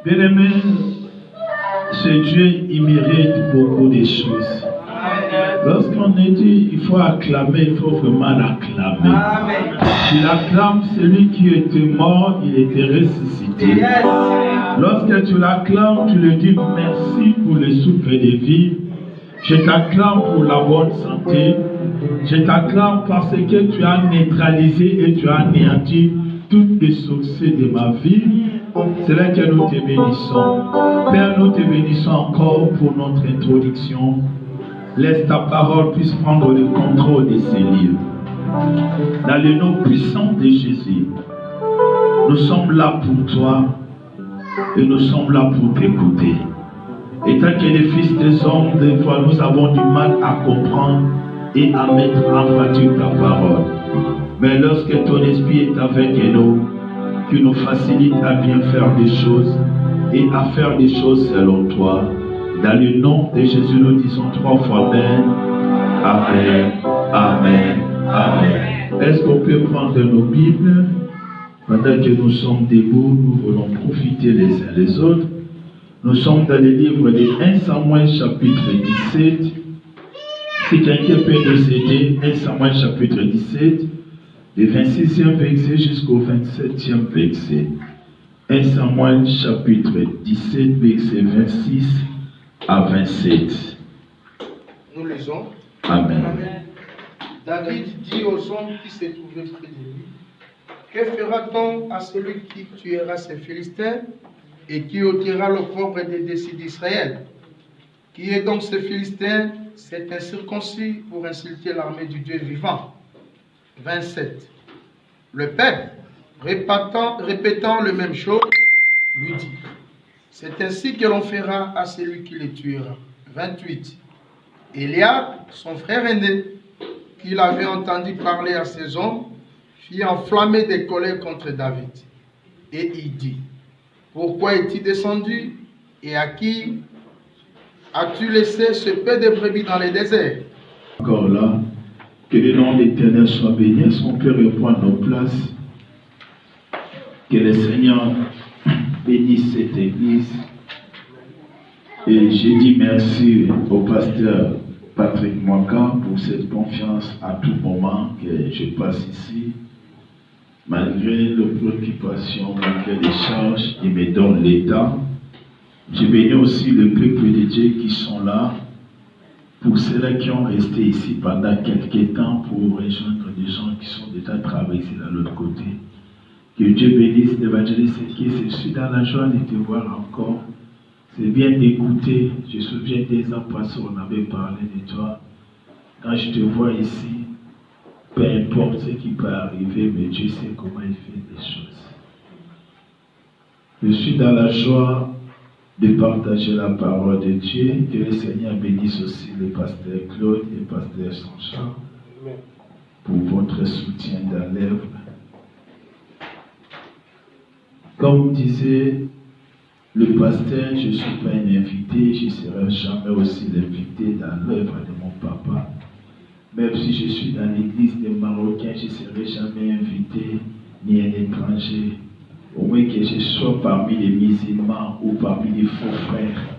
Bien-aimé, ce Dieu, il mérite beaucoup de choses. Lorsqu'on est dit, il faut acclamer, il faut vraiment l'acclamer. Tu l'acclames, celui qui était mort, il était ressuscité. Lorsque tu l'acclames, tu lui dis merci pour le souffle de vie. Je t'acclame pour la bonne santé. Je t'acclame parce que tu as neutralisé et tu as anéanti toutes les succès de ma vie. C'est là que nous te bénissons. Père, nous te bénissons encore pour notre introduction. Laisse ta parole puisse prendre le contrôle de ces livres. Dans le nom puissant de Jésus, nous sommes là pour toi et nous sommes là pour t'écouter. Et tant que les fils des hommes, des fois nous avons du mal à comprendre et à mettre en pratique ta parole. Mais lorsque ton esprit est avec nous, tu nous facilites à bien faire des choses et à faire des choses selon toi. Dans le nom de Jésus, nous disons 3 fois Amen, Amen, Amen, Amen. Est-ce qu'on peut prendre nos Bibles? Pendant que nous sommes debout, nous voulons profiter les uns les autres. Nous sommes dans le livre de 1 Samuel chapitre 17. Si quelqu'un peut nous aider, 1 Samuel chapitre 17, du 26e verset jusqu'au 27e verset. 1 Samuel chapitre 17, verset 26 à 27. Nous lisons. Amen. Amen. David dit aux hommes qui se trouvaient près de lui, que fera-t-on à celui qui tuera ces Philistins et qui ôtera le pauvre des décis d'Israël? Qui est donc ce Philistin? C'est incirconcis pour insulter l'armée du Dieu vivant. 27. Le peuple, répétant le même chose, lui dit, c'est ainsi que l'on fera à celui qui les tuera. 28. Eliab, son frère aîné, qu'il avait entendu parler à ses hommes, fit enflammer des colères contre David. Et il dit, pourquoi es-tu descendu et à qui as-tu laissé ce peu de brebis dans les déserts? Encore là, que le nom de l'Éternel soit béni. Est-ce qu'on peut reprendre nos places? Que le Seigneur bénisse cette église. Et j'ai dit merci au pasteur Patrick Mwaka pour cette confiance à tout moment que je passe ici. Malgré les préoccupations, malgré les charges, il me donne l'état. Je bénis aussi le peuple de Dieu qui sont là. Pour ceux-là qui ont resté ici pendant quelques temps pour rejoindre des gens qui sont déjà traversés de l'autre côté. Que Dieu bénisse l'évangéliste qui je suis dans la joie de te voir encore. C'est bien d'écouter. Je me souviens des ans passés, on avait parlé de toi. Quand je te vois ici, peu importe ce qui peut arriver, mais Dieu sait comment il fait des choses. Je suis dans la joie de partager la parole de Dieu. Que le Seigneur bénisse aussi le pasteur Claude et le pasteur Saint-Charles pour votre soutien dans l'œuvre. Comme disait le pasteur, je ne suis pas un invité, je ne serai jamais aussi l'invité dans l'œuvre de mon papa. Même si je suis dans l'église des Marocains, je ne serai jamais invité ni un étranger. Au moins que je sois parmi les musulmans ou parmi les faux frères.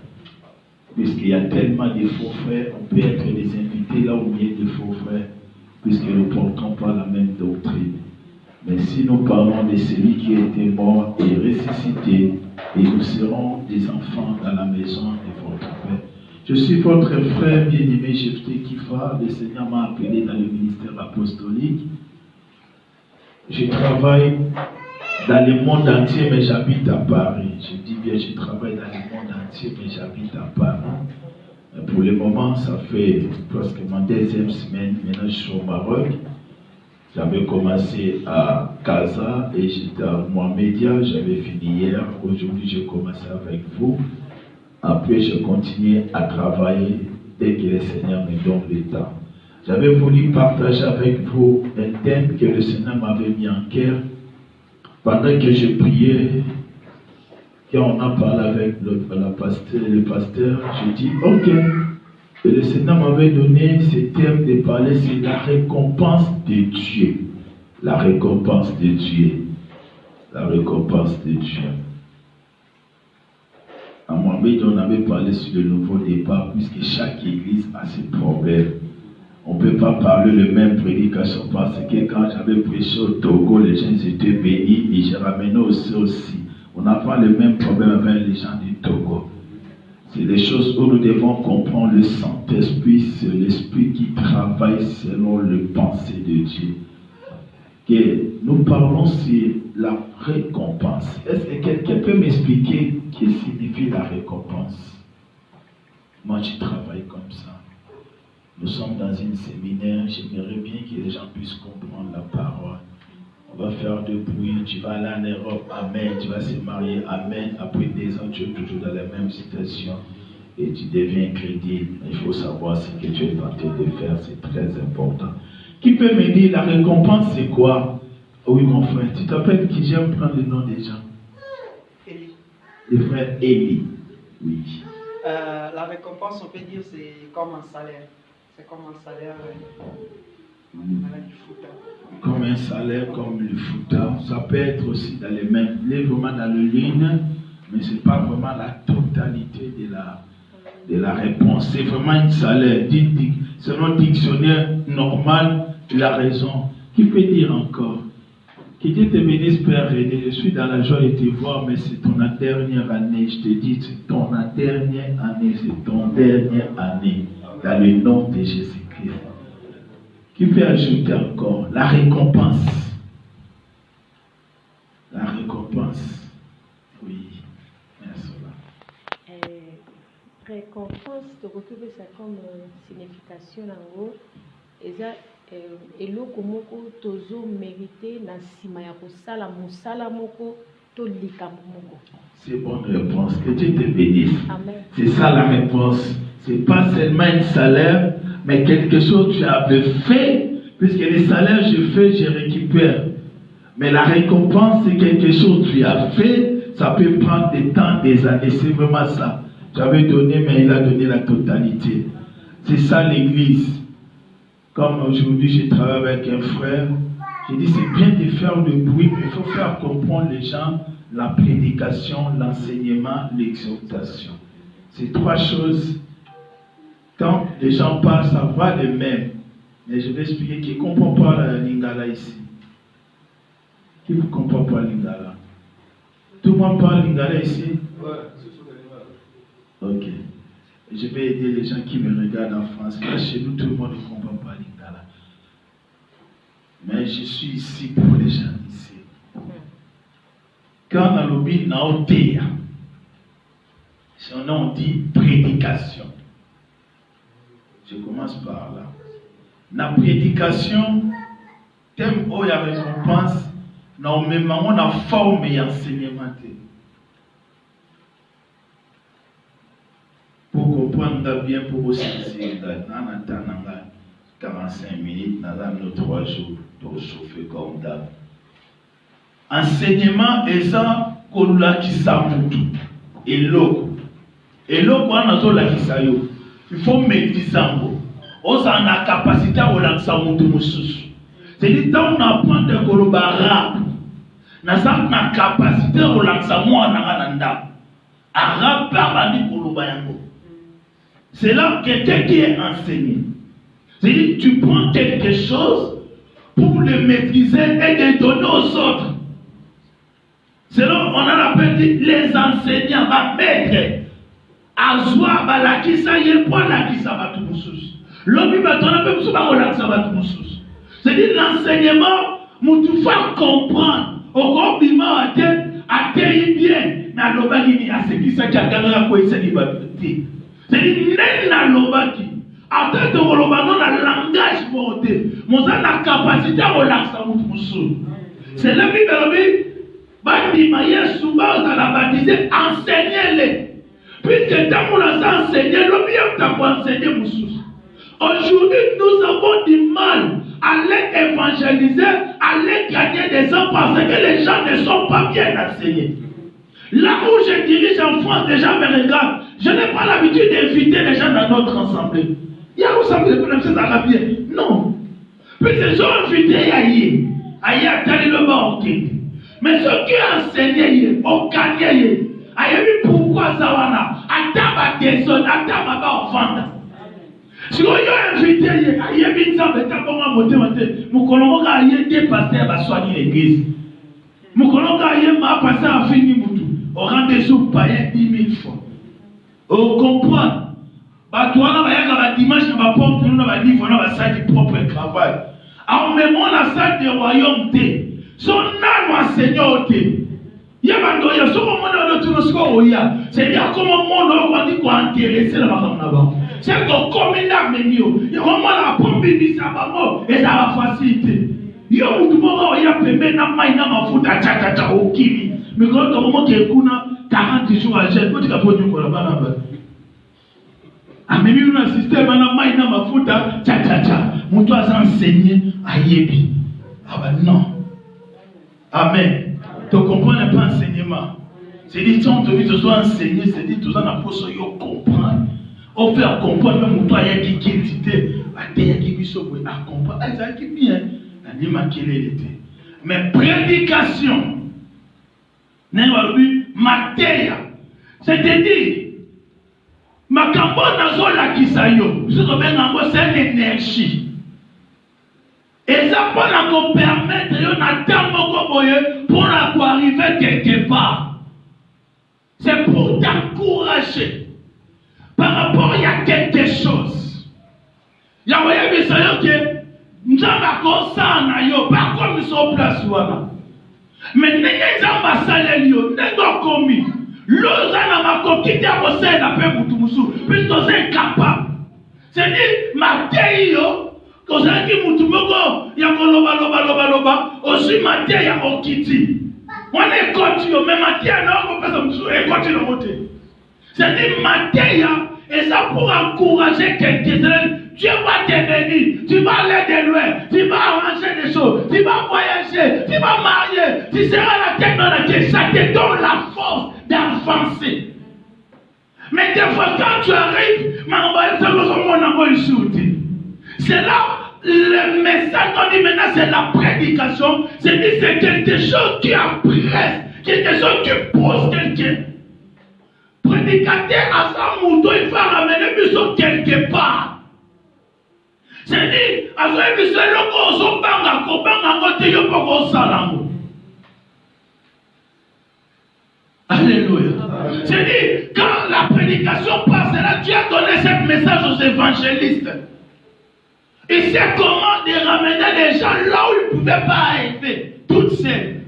Puisqu'il y a tellement de faux frères, on peut être des invités là où il y a des faux frères, puisque nous ne portons pas la même doctrine. Mais si nous parlons de celui qui était mort et ressuscité, et nous serons des enfants dans la maison de votre Père. Je suis votre frère bien-aimé Jephté Kifa. Le Seigneur m'a appelé dans le ministère apostolique. Je travaille dans le monde entier, mais j'habite à Paris. Je dis bien, je travaille dans le monde entier, mais j'habite à Paris. Pour le moment, ça fait presque ma 2e semaine. Maintenant, je suis au Maroc. J'avais commencé à Casa et j'étais à Mohamedia. J'avais fini hier. Aujourd'hui, j'ai commencé avec vous. Après, je continue à travailler dès que le Seigneur me donne le temps. J'avais voulu partager avec vous un thème que le Seigneur m'avait mis en cœur. Pendant que je priais, quand on a parlé avec le pasteur, j'ai dit, ok. Et le Seigneur m'avait donné ce thème de parler sur la récompense de Dieu. La récompense de Dieu. La récompense de Dieu. À Mohamed, on avait parlé sur le nouveau départ, puisque chaque église a ses problèmes. On ne peut pas parler de même prédication parce que quand j'avais prêché au Togo, les gens étaient bénis et j'ai ramené aussi. On n'a pas le même problème avec les gens du Togo. C'est des choses où nous devons comprendre le Saint-Esprit, c'est l'Esprit qui travaille selon les pensées de Dieu. Que nous parlons sur la récompense. Est-ce que quelqu'un peut m'expliquer ce que signifie la récompense? Moi, je travaille comme ça. Nous sommes dans un séminaire, j'aimerais bien que les gens puissent comprendre la parole. On va faire de bruit, tu vas aller en Europe, amen, tu vas se marier, amen. Après 2 ans, tu es toujours dans la même situation et tu deviens crédible. Il faut savoir ce que tu es en train de faire, c'est très important. Qui peut me dire la récompense, c'est quoi? Oui, mon frère, tu t'appelles qui? J'aime prendre le nom des gens. Élie. Le frère Élie. Oui. La récompense, on peut dire, c'est comme un salaire. C'est comme un salaire du foot. Comme un salaire, comme le foot. Ça peut être aussi dans les mêmes. Il est vraiment dans le ligne, mais ce n'est pas vraiment la totalité de la réponse. C'est vraiment un salaire. Selon le dictionnaire normal, la raison. Qui peut dire encore? Que Dieu te bénisse, Père René. Je suis dans la joie de te voir, mais c'est ton dernière année. Je te dis, c'est ton dernière année. C'est ton dernière année. Dans le nom de Jésus-Christ. Qui peut ajouter encore? La récompense. La récompense. Oui. Merci. Récompense, tu retrouves ça comme signification en haut. Et eloko moko tozo mérité na sima ya kosala mosala moko to likambo moko. C'est bonne réponse. Que Dieu te bénisse. Amen. C'est ça la réponse. C'est pas seulement un salaire, mais quelque chose que tu avais fait, puisque les salaires je fais, je récupère. Mais la récompense, c'est quelque chose que tu as fait, ça peut prendre des temps, des années. C'est vraiment ça. J'avais donné, mais il a donné la totalité. C'est ça l'église. Comme aujourd'hui, je travaille avec un frère, j'ai dit c'est bien de faire le bruit, mais il faut faire comprendre les gens la prédication, l'enseignement, l'exhortation. C'est 3 choses. Quand les gens parlent, ça va les mêmes. Mais je vais expliquer. Qui ne comprend pas la lingala ici? Qui ne comprend pas lingala? Tout le monde parle lingala ici? Ouais, c'est sur les Ok. Je vais aider les gens qui me regardent en France. Là, chez nous, tout le monde ne comprend pas lingala. Mais je suis ici pour les gens ici. Quand on a l'objet naotea, son nom on dit prédication. Je commence par là. La prédication, thème où il y a récompense, normalement on a forme et enseignement. Pour comprendre bien, pour aussi saisir, dans 45 minutes, dans nos 3 jours, pour chauffer comme d'hab. Enseignement est ça qu'on l'a qui s'amoutou. Et l'eau, on a zo la qui s'ayo. Il faut maîtriser un mot. On a la capacité à la s'amoutou moussous. C'est-à-dire, quand on apprend de koloba arabe, on a la capacité à la s'amoutou en arabe par la koloba yango. C'est là quelqu'un qui est enseigné. C'est-à-dire, tu prends quelque chose pour le maîtriser et le donner aux autres. C'est là on a appelé les enseignants, va maître. Azwa, va la kisa, yé, point la kisa, va tout moussous. L'homme, va t'en appeler moussous, va la kisa, va tout moussous. C'est-à-dire, l'enseignement, tu faut comprendre. Au grand bima, à terre, bien. Mais à l'obagini, à ce qui s'est gagné à quoi il s'est libéré. C'est-à-dire, n'a lobaki. Après de relobano na langage monté, mon a la capacité à relaxer mon sou. C'est la Bible. Bandi Yesu baza la baptiser, enseignez-les. Puisque tant qu'on a enseigné, le bien t'as enseigné mon sou. Aujourd'hui, nous avons du mal à les évangéliser, à les gagner des hommes parce que les gens ne sont pas bien enseignés. Là où je dirige en France, les gens me regardent. Je n'ai pas l'habitude d'inviter les gens dans notre assemblée. Il y a où ça me fait ça bien? Non. Puis ces gens invités ailleurs. Ailleurs, t'as le bas ok. Mais ceux qui enseignent, au gagné, ailleurs, pourquoi ça va là? Attends, désolé, attends, ma bas offrande. Si vous avez invité, ailleurs, ça va être comment monter. Mon colonel a été passé à soigner l'église. Mon colonel a passé à finir Moutou. Au rendez-vous païen 10 000 fois. Vous comprenez? Toi, on va dimanche, on va porter, on va dire, on va salle du propre travail. En même temps, la salle du royaume, son âme enseignant, il y a un moment où c'est-à-dire comment on dit qu'on est intéressé là-bas. C'est qu'on commune à Ménio. Il y a un moment la pompe, et ça va faciliter. Il y a un moment où il y a un peu de tcha au kimi. Mais quand on moment qu'il y a 40 jours à jeûne, tu as pas de là-bas. Même un système, mon doit s'enseigner à Yébi. Ah ben non. Amen. Tu comprends pas enseignement. C'est dit, si on te dit que tu sois enseigné, c'est dit, tu dois comprendre. On fait comprendre, même toi, il y a qui quantité. Il y a qui comprendre. Ah, ça qui bien. Mais prédication, c'est-à-dire, ma campagne n'a c'est une énergie. Et ça peut permettre pour arriver quelque part. C'est pour t'encourager. Par rapport à quelque chose. Il y a des gens qui nous avons pas comme ils sont place. Mais nous avons commis. L'osana m'a coquité à vous la paix pour tout puisque vous êtes capable. C'est-à-dire, ma teio, quand vous avez dit Moutoumoko, il y a loba, aussi ma teio, il y a Okiti. On est continu, mais ma teio, non, on peut pas se continue à monter. C'est-à-dire, ma teio, et ça pour encourager quelqu'un. Dieu va te bénir, tu vas aller de loin, tu vas arranger des choses, tu vas voyager, tu vas marier, tu seras la tête dans laquelle ça te donne la force d'avancer. Mais des fois, quand tu arrives, c'est là le message qu'on dit maintenant, c'est la prédication. C'est quelque chose qui appresse, quelque chose qui pose quelqu'un. Prédicateur à sa mouton, il faut ramener plus quelque part. C'est-à-dire, à ce que c'est le corps, alléluia. C'est-à-dire, quand la prédication passe, là, tu as donné ce message aux évangélistes. Il sait comment de ramener les gens là où ils ne pouvaient pas arriver, toutes seules.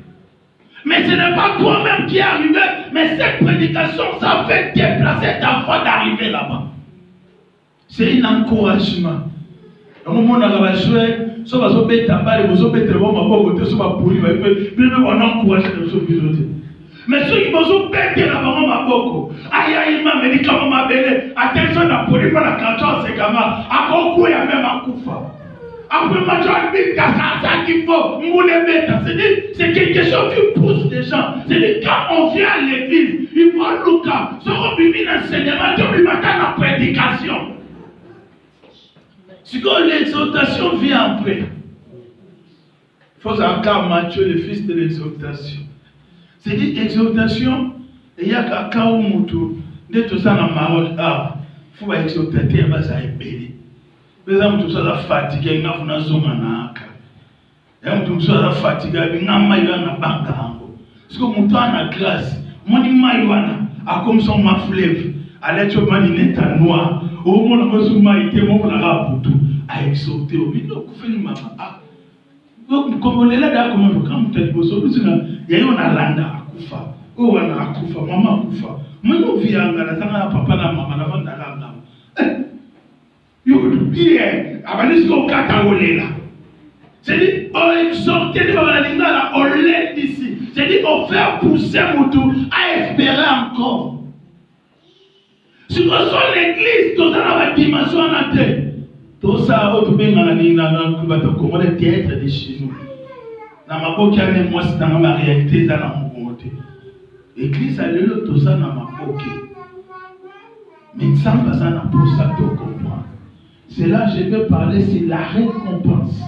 Mais ce n'est pas toi-même qui es arrivé, mais cette prédication, ça fait déplacer ta foi d'arriver là-bas. C'est un encouragement. Au moment où on a joué, si on a joué ta balle, vous avez été bon, on va sur ma poulie, on a encouragé les choses. Mais ceux qui vont péter la maman ma boko, aïe, ma médicament ma belle, attention à la poulie, pas la canton, c'est comment, à beaucoup, il y a même un coup fort. Après, ma joie, ça qu'il faut, c'est quelque chose qui pousse les gens. C'est quand on vient à l'église, il voit Lucas, ce qu'on vit l'enseignement, tu lui matin la prédication. Si l'exaltation vient après, il faut encore Matthieu, le fils de l'exaltation. C'est-à-dire, exaltation, il y a quelqu'un où Moutou, dès tout ça dans ma route, il faut exalter, il va s'appelle. Par exemple, tout ça est fatigué, il y a un zomanaka. Il y a tout ça est fatigué, il y a un maïwana bangango. Parce que Moutou a la grâce, mon maïwana a comme son ma fleuve, à l'être maninette à noir. Au moment où on a été, on a exalté au milieu, on fait une maman. Donc, comme on est là, comme on a landa à Koufa. Oh, on a Koufa, maman Koufa. Moi, je vis en Ghana, papa, na maman, avant d'aller. Yo, bien, avant de se faire là. C'est-à-dire, on exhorte les mamans, on l'aide d'ici. C'est-à-dire, on fait pousser Moutou à espérer encore. Si on sort l'église, tout ça dans la dimension en terre. Tout ça, on peut bien comment le théâtre de chez nous. Dans ma boque, moi, c'est dans ma réalité, dans mon côté. L'église a le tout ça dans ma boque. Mais sans pas ça, pour ça, tu comprends. C'est là que je veux parler, c'est la récompense.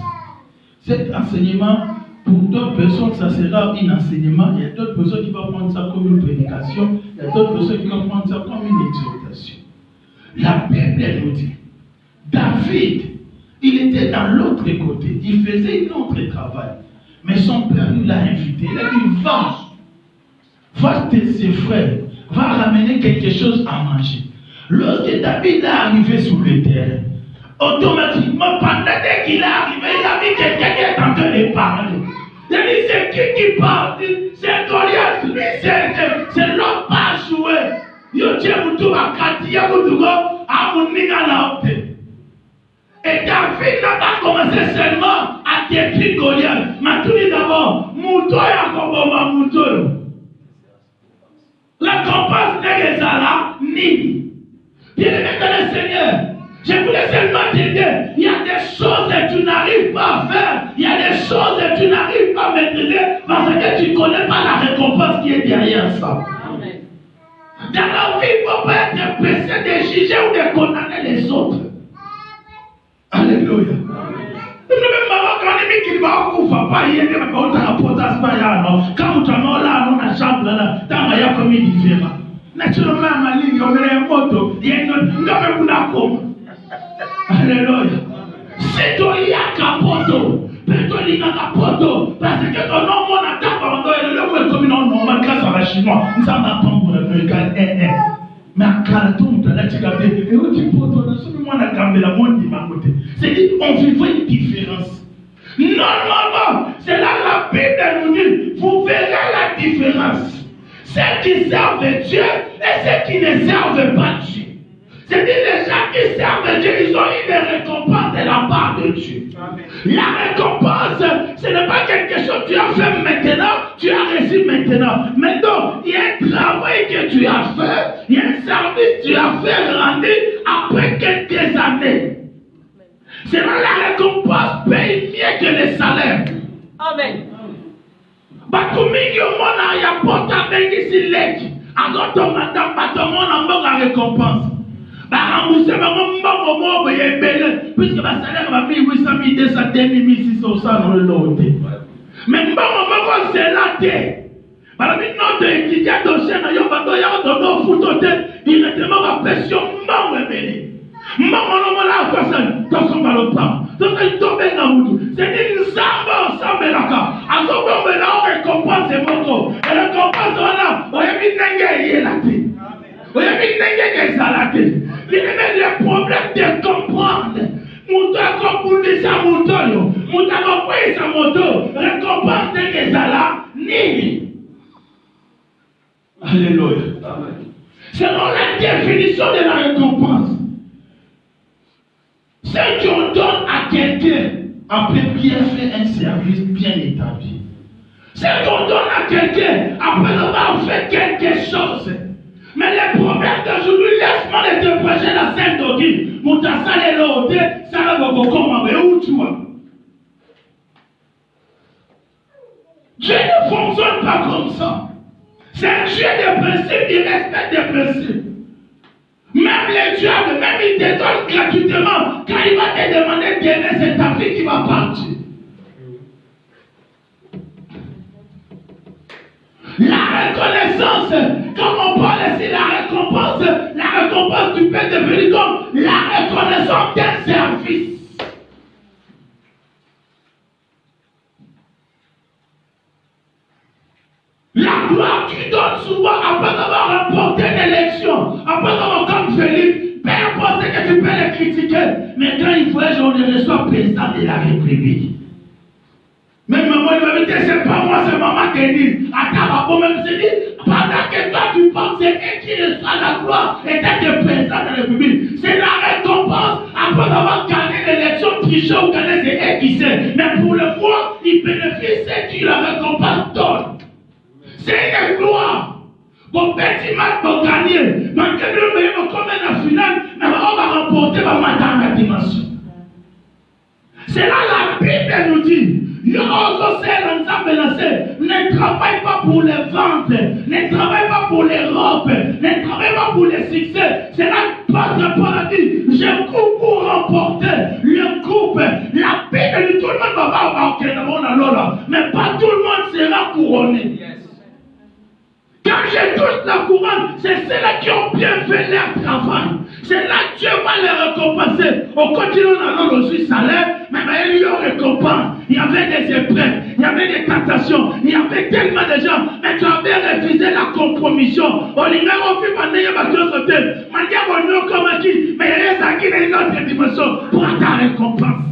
Cet enseignement, pour d'autres personnes, ça sera un enseignement. Il y a d'autres personnes qui vont prendre ça comme une prédication. Il y a d'autres personnes qui vont prendre ça comme une exhortation. La Bible nous dit, David, il était dans l'autre côté. Il faisait un autre travail. Mais son père l'a invité. Il a dit, va tes frères, va ramener quelque chose à manger. Lorsque David est arrivé sur le terrain, automatiquement, pendant qu'il est arrivé, il a vu quelqu'un qui est en train de parler. Il a dit, c'est qui parle? C'est Goliath, lui, c'est l'autre pas joué. Yo tient Moutou à Katia Moutougo, à Mouniga Laote. Et David n'a pas commencé seulement à détruire Goliath. Mais tout d'abord, Moutou et Akoboma Moutou. La compas n'est que ça là, ni. Bien-aimé dans le Seigneur, je voulais seulement te dire, il y a des choses que tu n'arrives pas à faire, il y a des choses que tu n'arrives pas à maîtriser parce que tu ne connais pas la récompense qui est derrière ça. Amen. Dans la vie, il ne faut pas être pressé de juger ou de condamner les autres. Alléluia. Quand tu as là, on a chambre là, dans la famille différente. Naturellement, ma ligne, on met un moto, il y a une Alléluia. C'est toi qui as capoto. Peut-être qu'il y a capoto. Parce que ton nom, on a tapé, et le nom est comme un nom, grâce à la chinois. Nous sommes en train de regarder. Mais à Caraton, tu as dit, et où tu peux te dire, on a gardé la monde de ma côté. C'est-à-dire, on vivait une différence. Normalement, c'est là la Bible nous dit, vous verrez la différence. Ceux qui servent Dieu et ceux qui ne servent pas Dieu. C'est-à-dire les gens qui servent Dieu, ils ont eu des récompenses de la part de Dieu. Amen. La récompense, ce n'est pas quelque chose que tu as fait maintenant, tu as reçu maintenant. Maintenant, il y a un travail que tu as fait, il y a un service que tu as fait rendu après quelques années. C'est là la récompense paye mieux que le salaire. Amen. Bakumingi omona ya pota bengi si leki. Agoto madame batomona mbonga récompense. Baramuse mbongo mobo yebele. Puisque ba salaire ba 1800 200 2600 dans le lot. Mais mbongo mobo c'est là té. Barabi note étudiant dossier na yo bando ya dodo futo té. Directement ba pression mbongo ebele. Mbongo no mola personne. Tosomba le pas. Donc il tombe dans Moudou. C'est une samba ensemble là. Ensemble là on récompense Moko. Et la récompense là, on est mis n'engagé là. On est mis n'engagé ça là. Il y a des problèmes de comprendre. Moudou a compris sa moto. Moudou a compris sa moto. Récompense de ça là. Ni. Alléluia. Selon la définition de la récompense. Ce qu'on donne à quelqu'un après bien fait un service bien établi. Ce qu'on donne à quelqu'un après avoir fait quelque chose. Mais le problème d'aujourd'hui, laisse-moi te prêcher la Sainte Doctrine. Mon tassal est l'autre, ça va beaucoup comment, mais où tu vois? Dieu ne fonctionne pas comme ça. C'est un Dieu de principe, il respecte des principes. Même les diables, même ils te donnent gratuitement. Quand il va te demander d'aimer, c'est ta vie qui va partir. La reconnaissance, comme on parle ici, la récompense du Père devenue comme la reconnaissance d'un service. La gloire tu donnes souvent après avoir remporté une élection, après avoir comme Philippe, peu importe ce que tu peux les critiquer, mais quand il voyage, on les reçoit président de la République. Même maman il m'a dit, c'est pas moi, c'est maman Denise. Attends, maman même se dit, pendant que toi tu penses, c'est elle qui reçoit la gloire et t'es présent dans le public. C'est la récompense après avoir gagné l'élection, triché ou gagné, c'est elle qui sait. Mais pour le roi, il bénéficie, c'est qui la récompense donne. C'est une gloire. Bon petit match pour gagner. Donc, comme la finale, mais on va remporter dans la dimension. C'est là la Bible nous dit. Ne travaille pas pour les ventes, ne travaille pas pour les robes, ne travaille pas pour les succès. C'est là que Paul a dit, je cours pour remporter le coupe. La Bible dit tout le monde va pas, mais pas tout le monde sera couronné. Quand je touche la couronne, c'est ceux-là qui ont bien fait leur travail. C'est là que Dieu va les récompenser. Au continent, on a reçu salaire, mais il y a eu récompense. Il y avait des épreuves, il y avait des tentations, il y avait tellement de gens. Mais tu avais refusé la compromission. On y a vu pendant que côté. Mais il y a des qui dans une autre dimension pour ta récompense.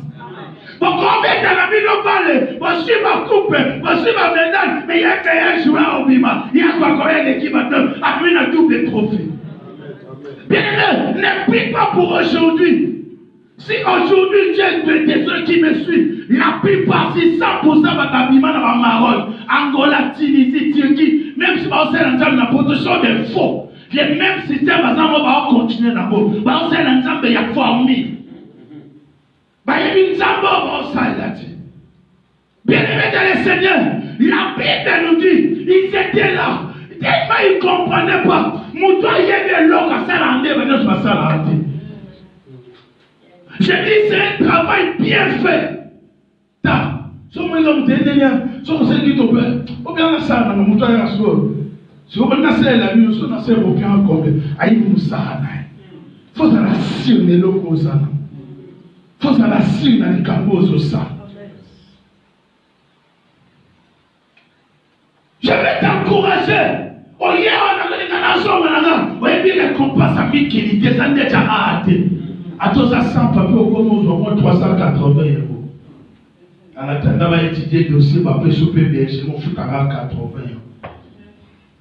Pourquoi on met dans la vie de parler? Voici ma coupe, voici ma médaille, mais il y a qu'un joueur au Bima. Il y a quoi quand même l'équipe a pris un double trophée. Bien aimé, ne prie pas pour aujourd'hui. Si aujourd'hui Dieu est ceux qui me suivent, la plupart, si 100% va t'abîmer dans ma Maroc, Angola, Tunisie, Turquie, même si on sait l'ensemble de la production des faux, les mêmes systèmes, on va continuer là-bas. On sait l'ensemble, il y a formé. Bien aimé dans le Seigneur, la Bible nous dit, ils étaient là, tellement ils ne comprenaient pas. Je dis, c'est un travail bien fait. Je vais t'encourager. Oh yeah, on a des nations, on a bien récompense à Mikélité, ça n'est déjà hâté. À tous à 100 papiers, au moins au moins 380 €. En attendant, on va étudier le dossier, on va faire souper BH, on fout à 80 €.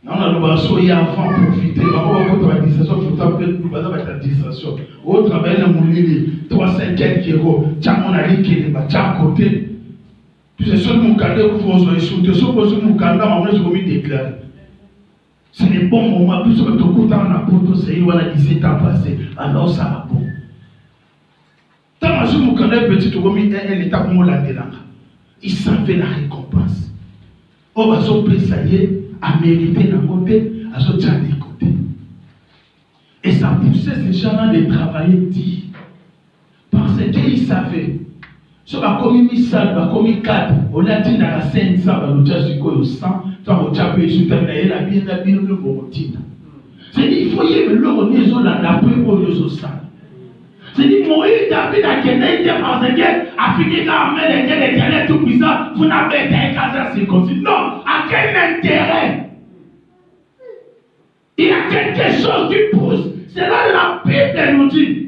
Non, on va soyer avant, profiter. On va avoir une distraction, il faut t'appeler, on va avoir une distraction. Au travail, on va aller 350 €. Tiens, on a dit qu'il est à côté. Puis c'est seul mon cadeau que vous avez sauté. Sauf que mon cadeau, on va déclarer. C'est le bon moment. Plus que tout le temps, on a pour c'est il y a 17 ans passé. Alors ça va bon. Tant que je me connais petit, tu vois, un état comme la délanga. Il savait la récompense. On va s'opérer, ça y est, à mériter d'un côté, à sortir de l'autre côté. Et ça poussait ces gens-là de travailler dit. Parce qu'ils savaient. So bakomi misal bakomi cadre olati na la scène ça va le sur quoi au sang ça au chapé sur terre la bien le botina c'est dit il faut y le renezo la d'après pour le ça c'est dit Moïse David a gagné des parce que Afrique a amené les gars tout puissant vous n'avez pas écrasé ces consignes non à quel intérêt il y a quelque chose qui pousse c'est là la Bible nous dit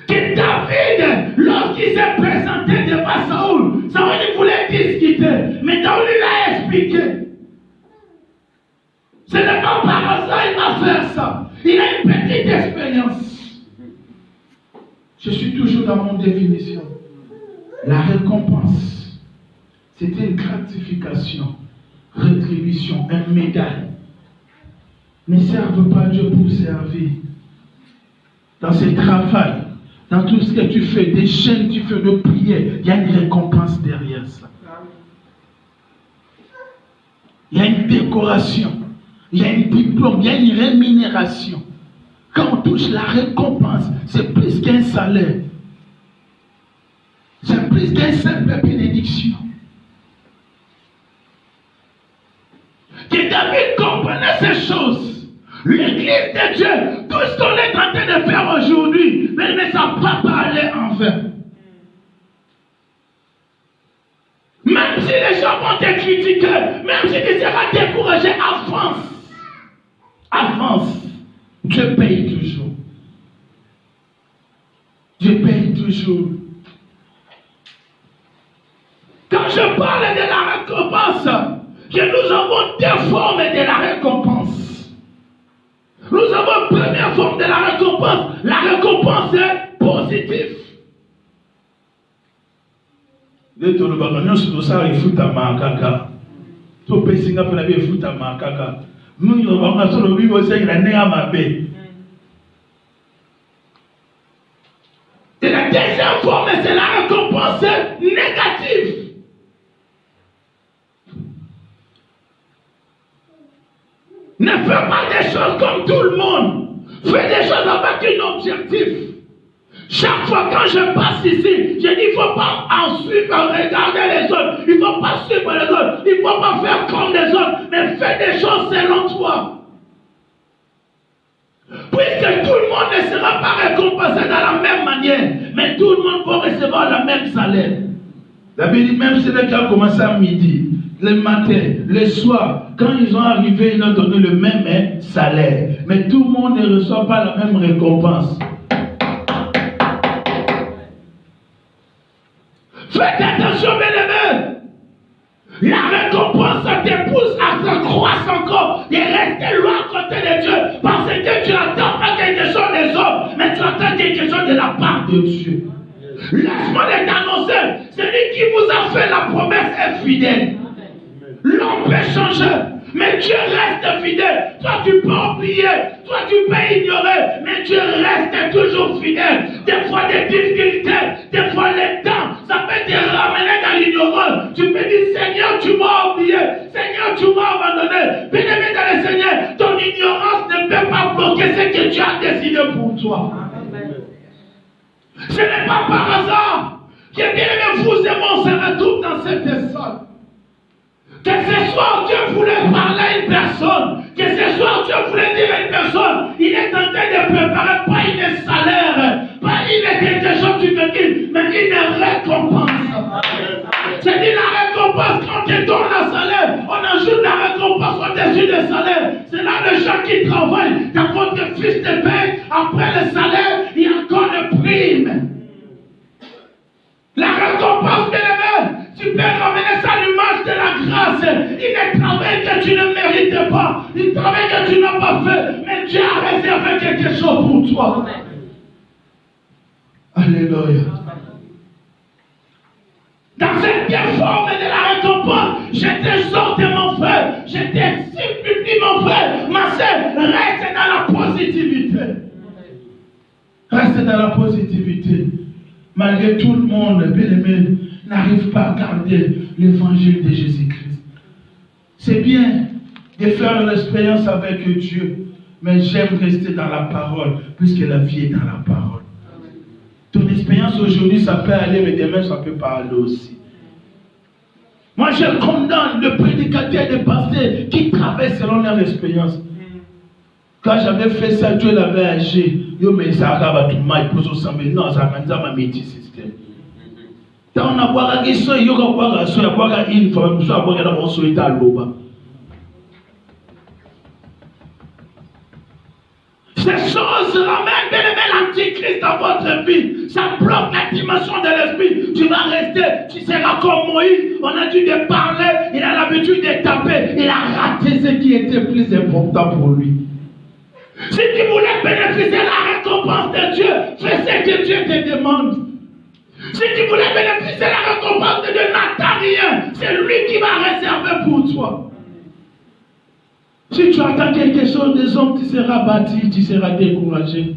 que David, lorsqu'il s'est présenté devant Saoul, Saoul voulait discuter, mais David l'a expliqué. Ce n'est pas par hasard qu'il va faire ça. Il a une petite expérience. Je suis toujours dans mon définition. La récompense, c'était une gratification, rétribution, une médaille. Ne serve pas Dieu pour servir. Dans ce travail, dans tout ce que tu fais, des chaînes tu fais de prière, il y a une récompense derrière ça. Il y a une décoration, il y a un diplôme, il y a une rémunération. Quand on touche la récompense, c'est plus qu'un salaire. C'est plus qu'une simple bénédiction. Que David comprenait ces choses. L'église de Dieu, tout ce qu'on est en train de faire aujourd'hui, mais ça ne va pas aller en vain. Même si les gens vont te critiquer, même si tu seras découragé, avance. Avance. Dieu paye toujours. Dieu paye toujours. forme de la récompense. Nous avons une première forme de la récompense. La récompense est positive. Les tolobaganyos sont ça et fout à makaka. To pesinga pour la vie fout à makaka. Nous nous avons sur le vivre c'est la néa mabé. Et la deuxième forme c'est la récompense négative. Ne fais pas des choses comme tout le monde. Fais des choses avec un objectif. Chaque fois quand je passe ici, je dis il ne faut pas en suivre, regarder les autres. Il ne faut pas suivre les autres. Il ne faut pas faire comme les autres. Mais fais des choses selon toi. Puisque tout le monde ne sera pas récompensé dans la même manière. Mais tout le monde va recevoir le même salaire. La Bible dit même si les gens commencent à midi, le matin, le soir, quand ils ont arrivé, ils ont donné le même salaire. Mais tout le monde ne reçoit pas la même récompense. Faites attention, bien-aimés. La récompense te pousse à te croire encore et rester loin à côté de Dieu. Parce que tu n'attends pas quelque chose des hommes, mais tu attends quelque chose de la part de Dieu. Laisse-moi t'annoncer, celui qui vous a fait la promesse est fidèle. L'homme peut changer, mais Dieu reste fidèle. Toi tu peux oublier, toi tu peux ignorer, mais Dieu reste toujours fidèle. Des fois des difficultés, des fois les temps, ça peut te ramener dans l'ignorance. Tu peux dire Seigneur tu m'as oublié, Seigneur tu m'as abandonné. Bien-aimé dans le Seigneur, ton ignorance ne peut pas bloquer ce que tu as décidé pour toi. Ce n'est pas par hasard que bien-aimé vous et moi on se retrouve dans cette salle. Que ce soir Dieu voulait parler à une personne, que ce soir Dieu voulait dire à une personne, il est en train de préparer pas une salaire, pas une quelque chose tu te dis, mais une récompense. C'est dit la récompense quand tu donnes la salaire, on ajoute la récompense au-dessus du salaire. C'est là les gens qui travaillent, quand tes fils te payent, après le salaire, il y a encore une prime. La récompense, bien-aimé, tu peux ramener ça à l'image de la grâce. Il est travail que tu ne mérites pas. Il travail que tu n'as pas fait. Mais Dieu a réservé quelque chose pour toi. Alléluia. Dans cette forme de la récompense, je t'exhorte mon frère. Je t'exhorte mon frère. Ma soeur, reste dans la positivité. Reste dans la positivité. Malgré tout le monde, bien-aimé, n'arrive pas à garder l'évangile de Jésus-Christ. C'est bien de faire l'expérience avec Dieu, mais j'aime rester dans la parole, puisque la vie est dans la parole. Ton expérience aujourd'hui, ça peut aller, mais demain, ça peut pas aller aussi. Moi, je condamne le prédicateur et le pasteur qui travaillent selon leur expérience. Quand j'avais fait ça, Dieu l'avait agi. Yo mais ça va tout mal pour ça mais non ça quand ma métier système. Tant on a boire qui so yo ko boire so ya boire une fois nous so boire dans so ita loba. Ces choses ramènent bien l'antichrist dans votre vie. Ça bloque la dimension de l'esprit. Tu vas rester, tu seras comme Moïse. On a dû te parler, il a l'habitude de taper. Il a raté ce qui était plus important pour lui. Si tu voulais bénéficier de la récompense de Dieu, fais ce que Dieu te demande. Si tu voulais bénéficier de la récompense de Dieu, n'attends rien. C'est lui qui va réserver pour toi. Si tu attends quelque chose des hommes, tu seras bâti, tu seras découragé.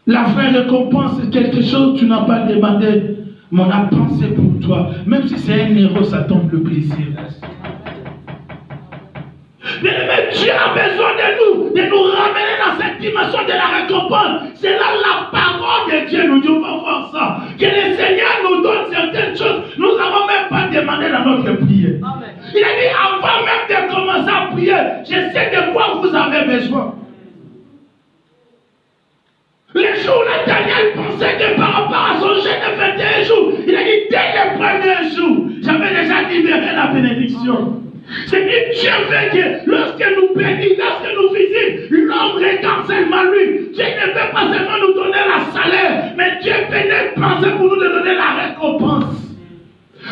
La vraie récompense, c'est quelque chose que tu n'as pas demandé, mais on a pensé pour toi. Même si c'est 1 euro, ça tombe le plaisir. Mais Dieu a besoin de nous ramener dans cette dimension de la récompense. C'est là la parole de Dieu nous dit, on va voir ça. Que le Seigneur nous donne certaines choses. Nous n'avons même pas demandé dans notre prière. Amen. Il a dit, avant même de commencer à prier, je sais de quoi vous avez besoin. Le jour où Daniel pensait que par rapport à son jeûne de 21 jours, il a dit, dès le premier jour, j'avais déjà libéré la bénédiction. C'est que Dieu veut que lorsque nous bénissons, lorsque nous visitons, l'homme regarde seulement lui. Dieu ne veut pas seulement nous donner la salaire, mais Dieu venait penser pour nous donner la récompense.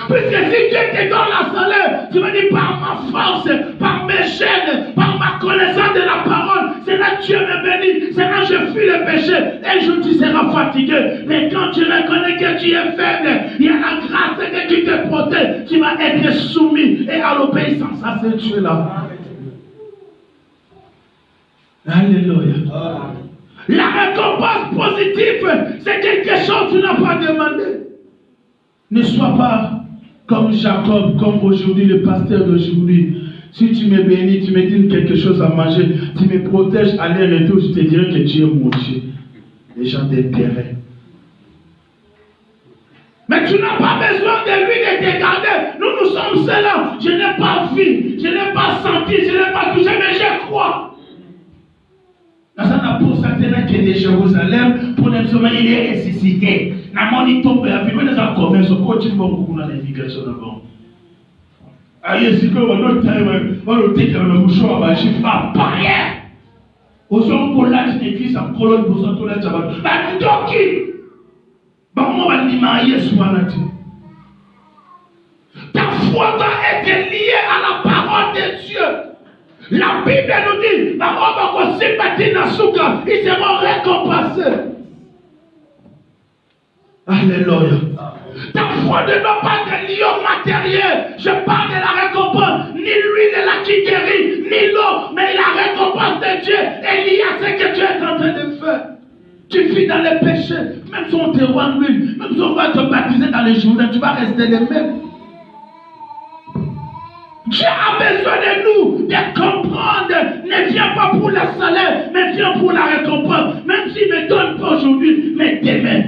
Puisque si Dieu te donne la salaire, tu me dis par ma force, par mes chaînes, par ma connaissance de la parole, c'est là que Dieu me bénit, c'est là que je fuis le péché. Un jour tu seras fatigué. Mais quand tu reconnais que tu es faible, il y a la grâce que tu te protèges, tu vas être soumis et à l'obéissance à ce Dieu-là. Alléluia. La récompense positive, c'est quelque chose que tu n'as pas demandé. Ne sois pas comme Jacob, comme aujourd'hui, le pasteur d'aujourd'hui. Si tu me bénis, tu me donnes quelque chose à manger, tu me protèges à l'air-retour, je te dirai que tu es mon Dieu. Les gens t'intéressent. Mais tu n'as pas besoin de lui de te garder. Nous sommes ceux-là. Je n'ai pas vu, je n'ai pas senti, je n'ai pas touché, mais je crois. Dans un pour ça, c'est là qu'il est de Jérusalem, pour le sommet, il est ressuscité. La mort, il tombe à vivre dans un commerce, au côté de la navigation d'abord. Aïe, c'est que on a été dans le mouchoir, on va chiffrer à barrière. Au son pour l'âge d'église, en colonne, pour son toilette, ça va. Mais qui? Bon, on va dire, marier soit nature. Ta foi doit être liée à la parole de Dieu. La Bible nous dit, ils seront récompensés. Alléluia. Ta foi ne doit pas être liée au matériel. Je parle de la récompense. Ni l'huile là qui guérit, ni l'eau, mais la récompense de Dieu est liée à ce que tu es en train de faire. Tu vis dans les péchés, même si on te rend l'huile, même si on va te baptiser dans les journées, tu vas rester le même. Dieu a besoin de nous, de comprendre. Ne viens pas pour le salaire, mais viens pour la récompense. Même s'il ne me donne pas aujourd'hui, mais demain.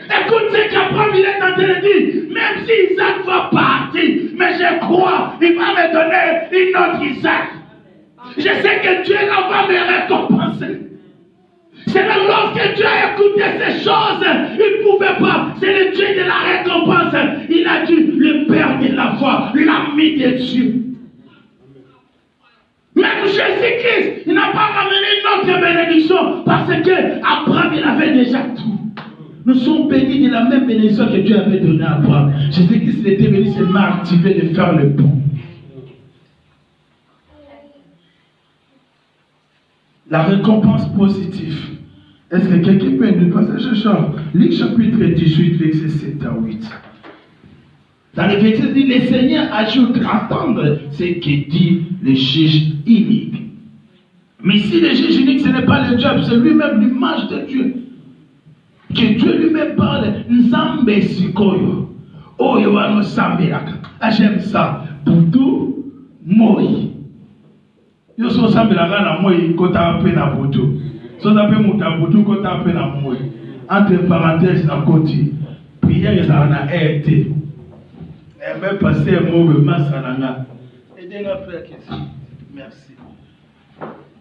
Écoute ce qu'Abraham il est en train de dire. Même si Isaac va partir, mais je crois, il va me donner une autre Isaac. Je sais que Dieu là va me récompenser. C'est même lorsque Dieu a écouté ces choses, il ne pouvait pas. C'est le Dieu de la récompense. Il a dit, le Père de la foi, l'ami de Dieu. Même Jésus-Christ, il n'a pas ramené une autre bénédiction parce que Abraham, il avait déjà tout. Nous sommes bénis de la même bénédiction que Dieu avait donnée à Abraham. Jésus-Christ, il était venu seulement activer de faire le bon. La récompense positive. Est-ce que quelqu'un peut nous passer ce chant? Luc chapitre 18, verset 7 à 8. Dans le verset dit, le Seigneur ajoute à entendre ce que dit le juge unique. Mais si le juge unique, ce n'est pas le diable, c'est lui-même l'image de Dieu. Que Dieu lui-même parle. Nzambe sikoyo. Oyo wano sambelaka. J'aime ça. Boutou, moi. Yo so sambelaka na moi, kota pe na boutou. So ça peut monter à boutou, kota pe na moi. Entre parenthèses, na côté. Prière, ça en a été. Et même passer un mot de masse à la. Aidez-moi, frère, merci.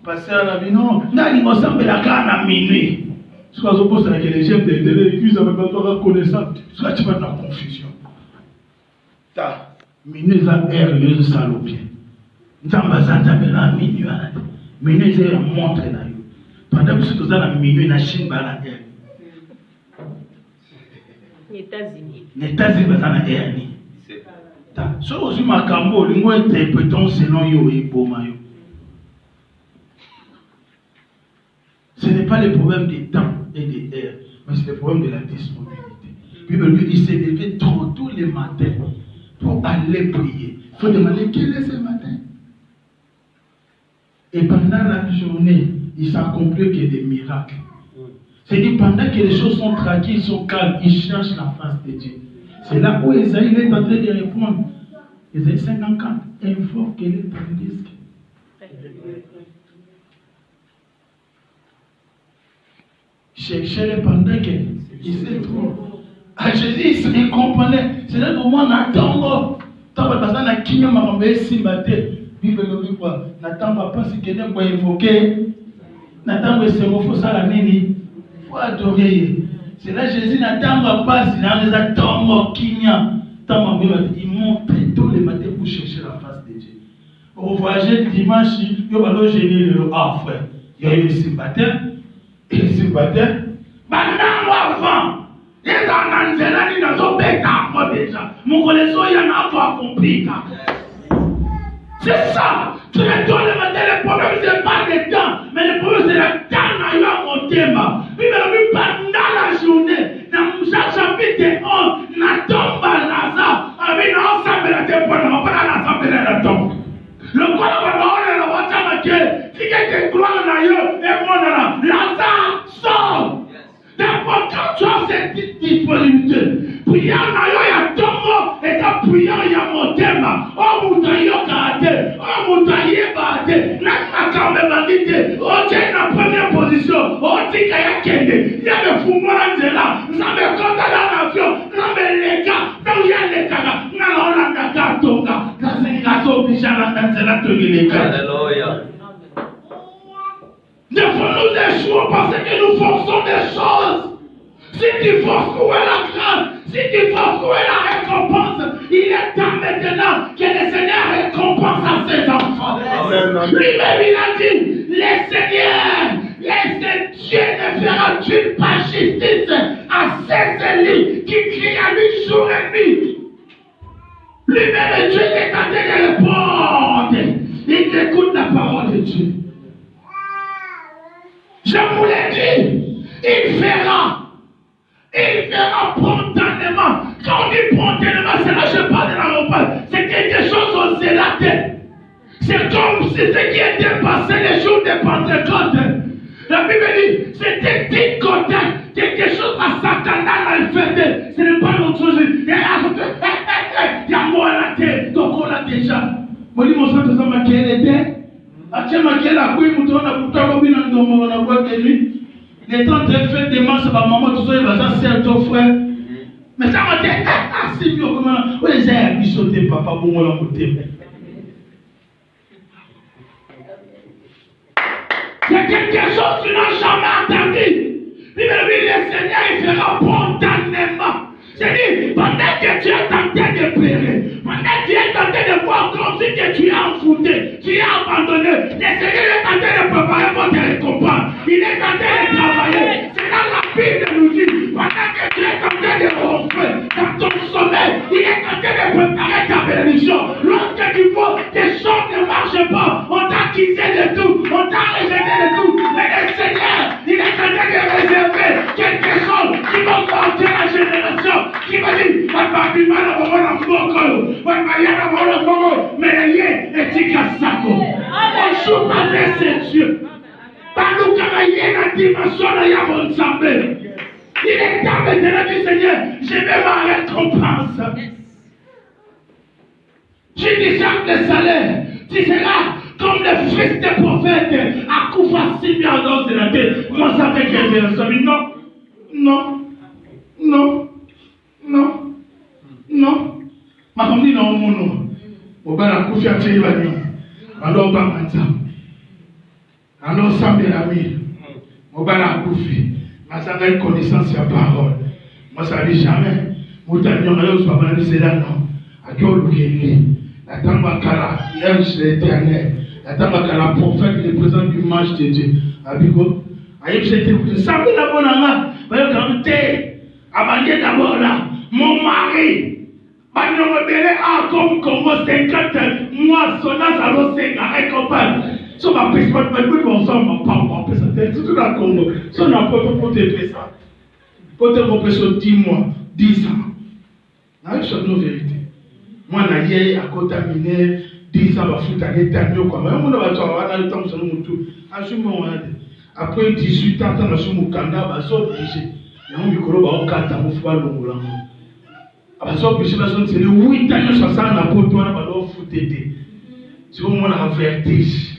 Passer à la vie, non. Nani mo sambelaka na minuit. Soit je pense que les gens de l'église n'avaient pas encore connaissance, soit tu vas dans la confusion. Ta minuit, ça est le salopie. Nous avons besoin de minuit. Minuit, c'est la montre. Pendant que tu as la minuit, la Chine va la guerre. Les États-Unis. Les États-Unis vont la guerre. Si vous avez un cambo, nous interprétons selon yo et Bomayo. Ce n'est pas le problème des temps et des airs, mais c'est le problème de la disponibilité. Puis on lui dit, c'est lever tous les matins pour aller prier. Il faut demander quel est ce matin. Et pendant la journée, il s'accomplit que des miracles. C'est-à-dire pendant que les choses sont tranquilles, ils sont calmes, ils cherchent la face de Dieu. C'est là où Esaïe est en train de répondre. Esaïe 54, invoque quel est ton risque. Cherchez-le pendant qu'il sait trop. À Jésus, il comprenait. C'est là où on attend. Tant que ça n'a qu'une maman, mais si batté, vive le vie quoi. N'attends pas si quelqu'un peut invoquer. N'attends pas si il faut ça la nini. Il faut adorer. C'est là Jésus n'attend pas si on les attend qu'il y a. Il monte tous les matins pour chercher la face de Dieu. Au voyage dimanche, il va le gêner le frère. Il y a eu le célibataire. Et le célibataire, maintenant avant, les gens n'ont pas de déjà. Mon connaissance, il y en a pas compris. C'est ça. Tu me dois demander le problème, c'est pas le temps. Mais le problème, c'est le temps dans mon thème. Puis, pendant la journée, dans Jean chapitre 11, na tombe Lazare. Avec non, ça me l'a dit, on va pas l'assemblée la tombe. Le corps va le voir, qui est gloire dans eux, et mon Lazare sort. D'abord, quand tu as cette disponibilité, prière dans eux, il y a tombe, et ta prière, il y a mon thème. Oh, vous avez karaté, oh, vous avez batté, n'a pas même dit, oh, tu es en première position, oh, tu es à Kende, il y a le fou là, nous avons compté dans l'avion, nous avons les gars, nous avons les gars, nous avons la Tonga, nous avons les gars, Alléluia. Ne faisons des choses parce que nous forçons des choses. Si tu forces, où est la grâce? Si tu forces, où est la récompense? Il est temps maintenant que le Seigneur récompense à ses enfants. Lui-même, il a dit, le Seigneur, Dieu ne fera-t-il pas justice à ses élus qui crient à lui jour et nuit? Lui-même, Dieu est en train de répondre. Il écoute la parole de Dieu. Je vous l'ai dit, il fera spontanément. Quand on dit spontanément, c'est là que je parle de la repas. C'est quelque chose qu'on s'est raté. C'est comme si ce qui était passé les jours de Pentecôte. La Bible dit, c'était décoté. Quelque chose à Satan a fait. Ce n'est pas notre chose. Il y a moi à la tête, donc on l'a déjà. Moi, je dis, mon frère, ça m'a qu'elle était. Les temps de fête de mars, maman, tout ça, il va s'asseoir ton frère. Mais ça m'a dit, c'est mieux comment on les a habitués, papa, pour moi, côté. C'est quelque chose que tu n'as jamais entendu. Le Seigneur, il fera spontanément. C'est-à-dire, pendant que tu es en train de pleurer, pendant que tu es en train de voir comme si tu es enfouté, tu es abandonné, le Seigneur est en train de préparer votre récompense. Il est en train de travailler. C'est là la Bible nous dit, pendant que tu es en train de ronfler dans ton sommeil, il est en train de préparer ta bénédiction. Lorsque tu vois que les choses ne marchent pas, on t'a quitté de tout, on t'a rejeté de tout, mais le Seigneur, il est en train de réserver quelque chose qui va porter la génération. Qui va dire, il est temps maintenant du Seigneur, je vais ma récompense. Je dis ça le salaire, tu seras comme le fils des prophètes à coup facile en dehors de la tête. Moi, ça fait que non. Ma famille n'a pas mon nom. Au bas la couche à Tchévagnon. Alors, pas maintenant. Alors, ça m'est ami. Au bas la couche. Ma ça a une connaissance à parole. Moi, ça ne dit jamais. Moi, t'as dit, c'est là, non. À qui on l'oublie. La Tambakala, hier, c'est l'éternel. La Tambakala, prophète, le présent du match de Dieu. Abigo. Aïe, c'était écouté. Ça me l'a bonne main. Voyez, quand tu es. Abandonné d'abord là. Mon mari. Comme Congo 50 mois, son âge à récompense. Si on a pris ça, on va pas ça. Tout dans le Congo. Si on a pas pour te faire ça. Pour te faire ça 10 mois, 10 ans. Là, c'est une vérité. Moi, je suis à contaminé, 10 ans, je suis à l'état. Après 18 ans, je suis au Canada, je suis obligé. Je suis au Canada, je suis au Canada. C'est le 8 ans que je suis en pour toi, c'est comme on a vertige.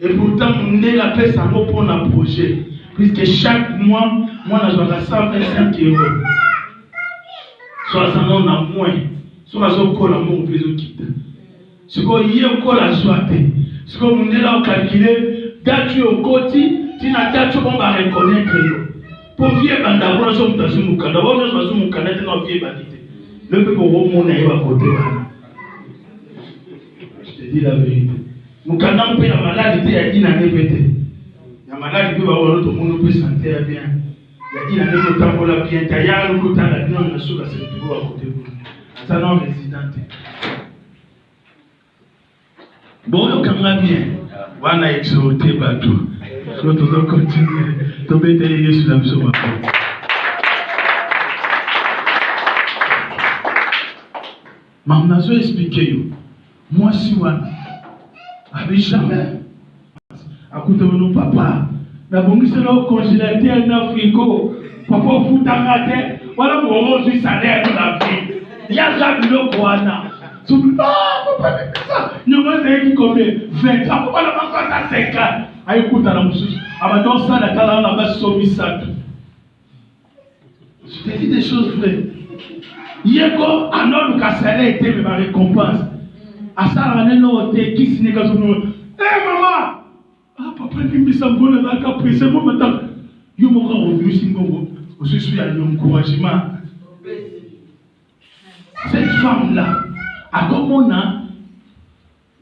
Et pourtant, on est la paix, ça va pour un projet. Puisque chaque mois, moi, je vais 125 €. Soit ça n'en a moins. Soit ça encore la moins, on peut le quitter. Ce qu'on y a encore la joie. Ce qu'on est là, on calcule, date au côté, tu n'as pas de on va reconnaître. Pour vivre dans la voie, on va se mourir. D'abord, on va se mourir, on va vivre. Le peuple au monde est à côté. Je te dis la vérité. Nous canons la maladie, il y a une année pété. La maladie peut avoir l'autre monde peut sentir bien. Il a dit que tant qu'on l'a bien taillé, le côté de la vie, on a sur la sécurité à côté de vous. Ça non résident. Bon, on camarade bien. On a exhorté partout. Nous devons continuer. Nous devons être sur la mission. Maman a expliqué. Moi, si on avait jamais. À côté de nos papas. Na bongi c'est le congélateur na frigo papa futanga te wala mo ozu salaire de la vie ya za biloko wana tu papa ça nyongo c'est combien 20 papa na mafata 50 ayikuta na mususu abadon ça la tala na basomi satu je te dis des choses vraies yeko anolu ka salaire était ma récompense asala neno te kisine ka sono maman. Ah, papa, il me semble que la caprice, c'est bon maintenant. Je me rends au Singongo. Je suis à l'encouragement. Cette femme-là, à comment on a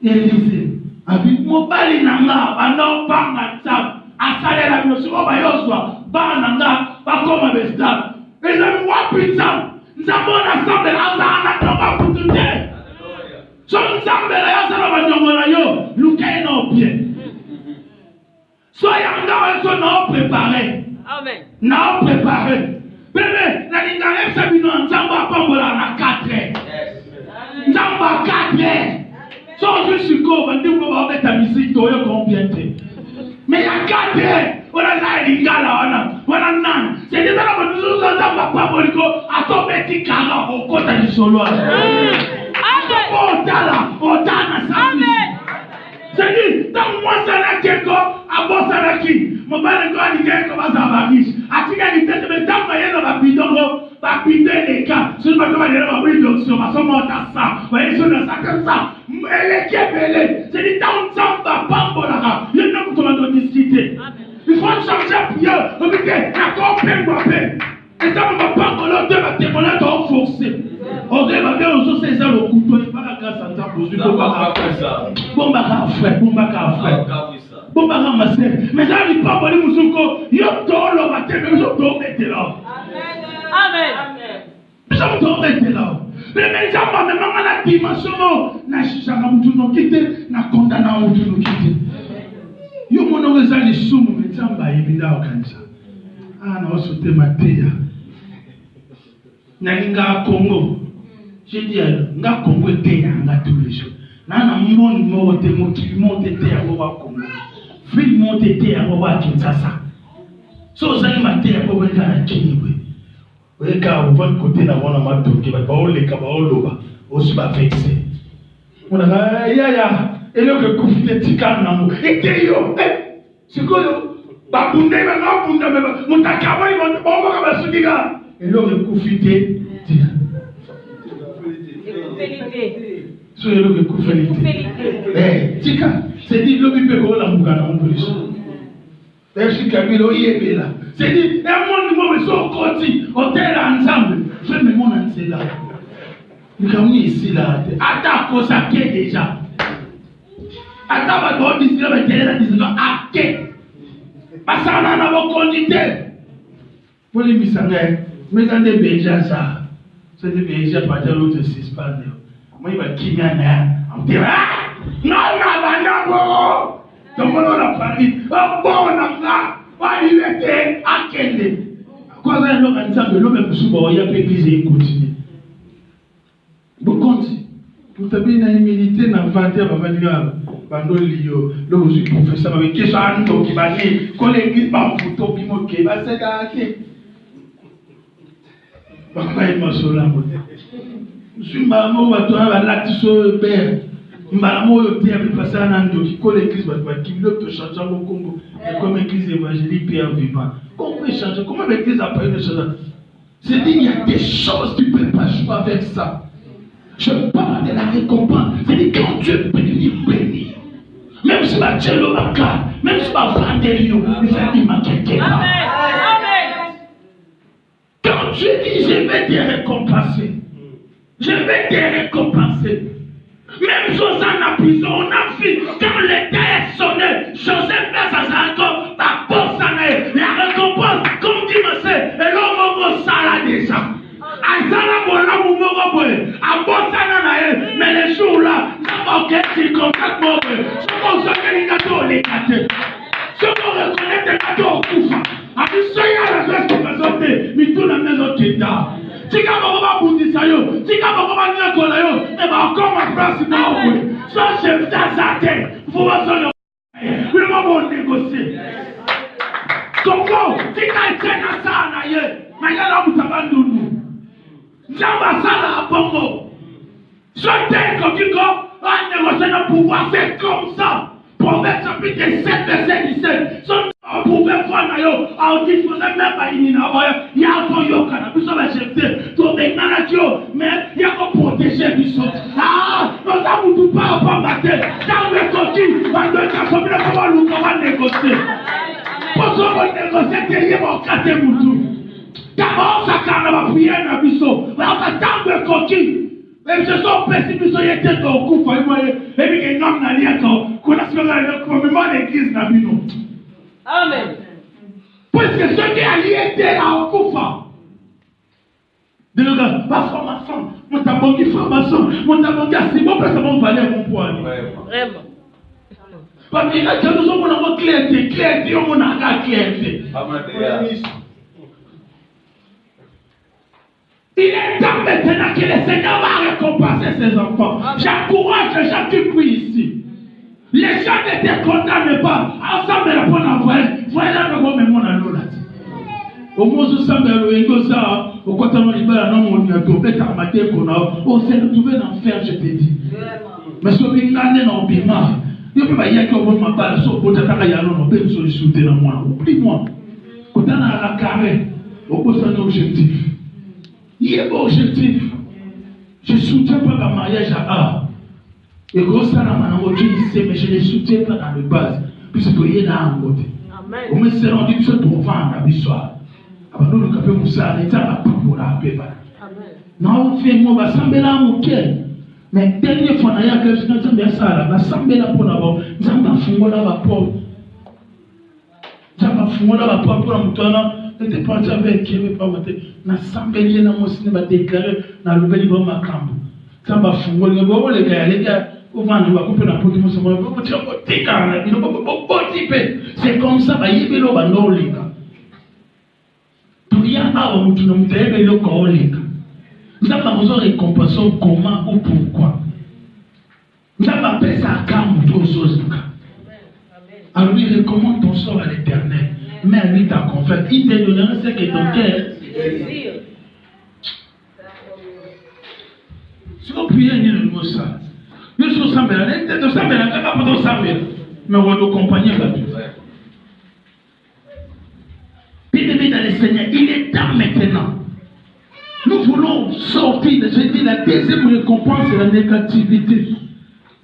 Élysée, avec mon bali nanga, non pas ma table, à salaire la mission, on va y oswa, ba nanga, pas comme un bestal. Et je vois putain, nous avons ensemble là, on a pas pour tout le so nous avons là, ça va nous nous gagnons bien. Soyez non préparés. Amen. Non préparés. Bébé, la ligne d'arrêt, c'est une nzamba pambola na 4 heures. Nzamba 4 heures. So je suis go, on dit qu'on va mettre ta musique, toi combien de mais il y a 4 heures. On a ça les gars là, on a nan. C'est des gens qui nous ont nzamba pambola à ton petit cara au côté du solo. Amen. On t'a là, on t'a na ça. Amen. C'est-à-dire, tant moi ça n'a qu'un corps, à bon ça n'a qui. Mon père est quand il vient comme ça va riche. À qui il tête, mais tant qu'il y a dans ma bidon, va pider les cas. Si je me demande de la bidon, sur ma somme, on a ça. Vous voyez, sur le sac comme ça. Elle est qui est belle. C'est-à-dire, tant que ça va pas bon là. Il y a une comment discuter. Il faut changer pied. Regardez, d'accord, peine. Et ça ne va pas qu'on l'autre va témoigner dans forcer. On va bien aux autres, c'est ça le couteau. Il va la grâce à ça pour ça. Bon, bah, frère. Bon, bah, ma sœur. Mais ça, il pas parler Moussouko. Il y a tout le matin, mais je dois mettre là. Amen. Je dois mettre là. Mais ça, même à la dimension, na chicha na mutu no kite, na konda na mutu no kite. Yo mono weza ni sumu metamba ibinda okanisa. Ah, na osote mateya. Na linga Congo. J'ai dit, nga Congo était nga tous les jours. Na mboni mote mokili mote te ya wa Congo. Ville mote te ya wa Kinshasa. So zali mate ya ko weka na Kinibwe. Weka au côté na wana matoke ba oleka ba oloba. Osu ba vexe. Ona ya eloko que kufite tikana na mo. Ete yo. Sikoyo ba bunde ba na bunda ba mutakawa ibo bomba ka basukiga. Eloko que kufite tikana. Soyez le coup félicité. Eh, tika, c'est dit l'obi pe ko la mugana on police. Merci Kabilo yebela. C'est dit un monde mo so koti, hôtel ensemble. Je me mon en là. Nous comme ici là. Ata ko ça qui déjà. Ata ba do disi la télé la disi non aké. Pasana na bo condité. Pour les misanga, mais dans des béja ça. C'est des béja pas de l'autre suspend. Moi, il va qui on me dit, non, tout le monde a parlé, bon, il était à quel quoi ça, l'homme ensemble, l'homme est souvent, il y a l'église et continue. Vous comptez, vous avez une humilité dans le ventre, vous avez pendant le suis professeur, avec qui ça qui va aller, quand l'église va en photo, qui va s'égarer. Pourquoi il m'a sauvé la monnaie? Je suis maman, je vais la tiso père. Maman, je vais passer à un qui colle l'église, qui veut changer au Congo. Comme l'église évangélique, Père vivant. Comment changer? Comment l'église a pas eu de changer? C'est dit, il y a des choses, tu ne peux pas jouer avec ça. Je parle de la récompense. C'est dit, quand Dieu bénit, bénit. Même si ma Dieu le baka, même si ma vente est lieu, il va dire ma quelque part. Quand Dieu dit, je vais te récompenser. Je vais te récompenser. Même Joseph en prison, on a vu, quand l'état est sonné, Joseph fait sa sango, ta porte s'en est, la récompense, comme dit Mosè, mais les jours là, ça va aucun circonstance mobile. Ce qu'on s'appelle les gâteaux, les gâteaux. Ce qu'on reconnaît des gâteaux au Koufa. A dit, soyez à la place de présenter, mais tout la maison qui est là. Si quand on va bouger ça, si quand on va venir à la et va encore ma place, c'est pas au bout. Ça, c'est ça, il faut voir ça. Il va bon négocier. Congo, si quand il tient à ça, mais il y a là où ça va nous. Jamba Sala à Bongo. Sauter comme tu négocier le pouvoir, c'est comme ça. Proverbe chapitre 7, verset 17. Son pouvoir voir à disposer même pas il y a un yo kana biso ba chefte to bengana tio mais il y a qu'on protéger biso. Ah, nous avons tout pas battre. Dans le côté, on doit comment négocier. Pour ça négocier que y mon kate mutu. D'abord ça kana ba prière na biso. Là ça dans le côté. Même ce sont pessimistes qui étaient au coup, et puis qu'ils n'ont pas dit qu'on a fait l'église n'a vu nous. Amen. Parce que ceux qui allaient étaient là au coup. De le gars, ma formation, mon tabon qui formation, mon tabon qui a si bon, parce que mon valeur mon poids. Vraiment. Parce que nous sommes en clientèle, on a la clientèle. Il est temps maintenant que le Seigneur va récompenser ses enfants. J'encourage les gens qui prient ici. Les gens ne te condamnent pas. Ensemble, la bonne voyage. Voyez là, nous avons mon allo là. Au moins, nous sommes dans le Engosa. Au côté de l'Ibéra, nous avons un peu d'armaté qu'on a. On s'est retrouvé dans l'enfer, je t'ai dit. Mais ce que nous avons dans le Bima, il ne peut pas y avoir qu'on m'a pas le saut pour t'attendre à y aller. On peut nous solliciter dans moi. Oublie-moi. Quand on a la carré, on pose un objectif. Il est bon objectif. Je ne soutiens pas le mariage à A. Et quand ça, mais je ne les soutiens pas dans le base. Puisque il y a un côté. On me s'est rendu que ce devant la bissoire. Alors nous, nous avons ça, les gens pour la paix. Non, on fait moi, on va s'embêter à mon cœur. Mais dernière fois, il y a quelque chose qui est ça, on va s'embêter pour l'abord. Nous avons fait moi là, pour. Nous avons fait moi là, pour la moutonne. Ne te pas avec qui ne pas voter. Na sambeli na mosine ba déclarer na lobeli ba makambo. Samba fungo le bo le gars au vendre va couper la porte moso ba bo tio ko tika na bino bo type. C'est comme ça ba yibelo ba ndolika. Tuya awa mutu na mutebe lo ko olika. Nzamba mozo récompense comment ou pourquoi. Nzamba pesa akamu to sozika. Alors lui recommande ton sort à l'Éternel. Mais lui t'a confié. Il te donnera ce que ton cœur désire. Si vous priez, il y a le mot ça. Je suis au Sambela. Il était au Sambela. Je ne sais pas pour Sambela. Mais on va nous accompagner là-dessus. Bien-aimé dans le Seigneur, il est temps maintenant. Nous voulons sortir. Je dis la deuxième récompense, c'est la négativité.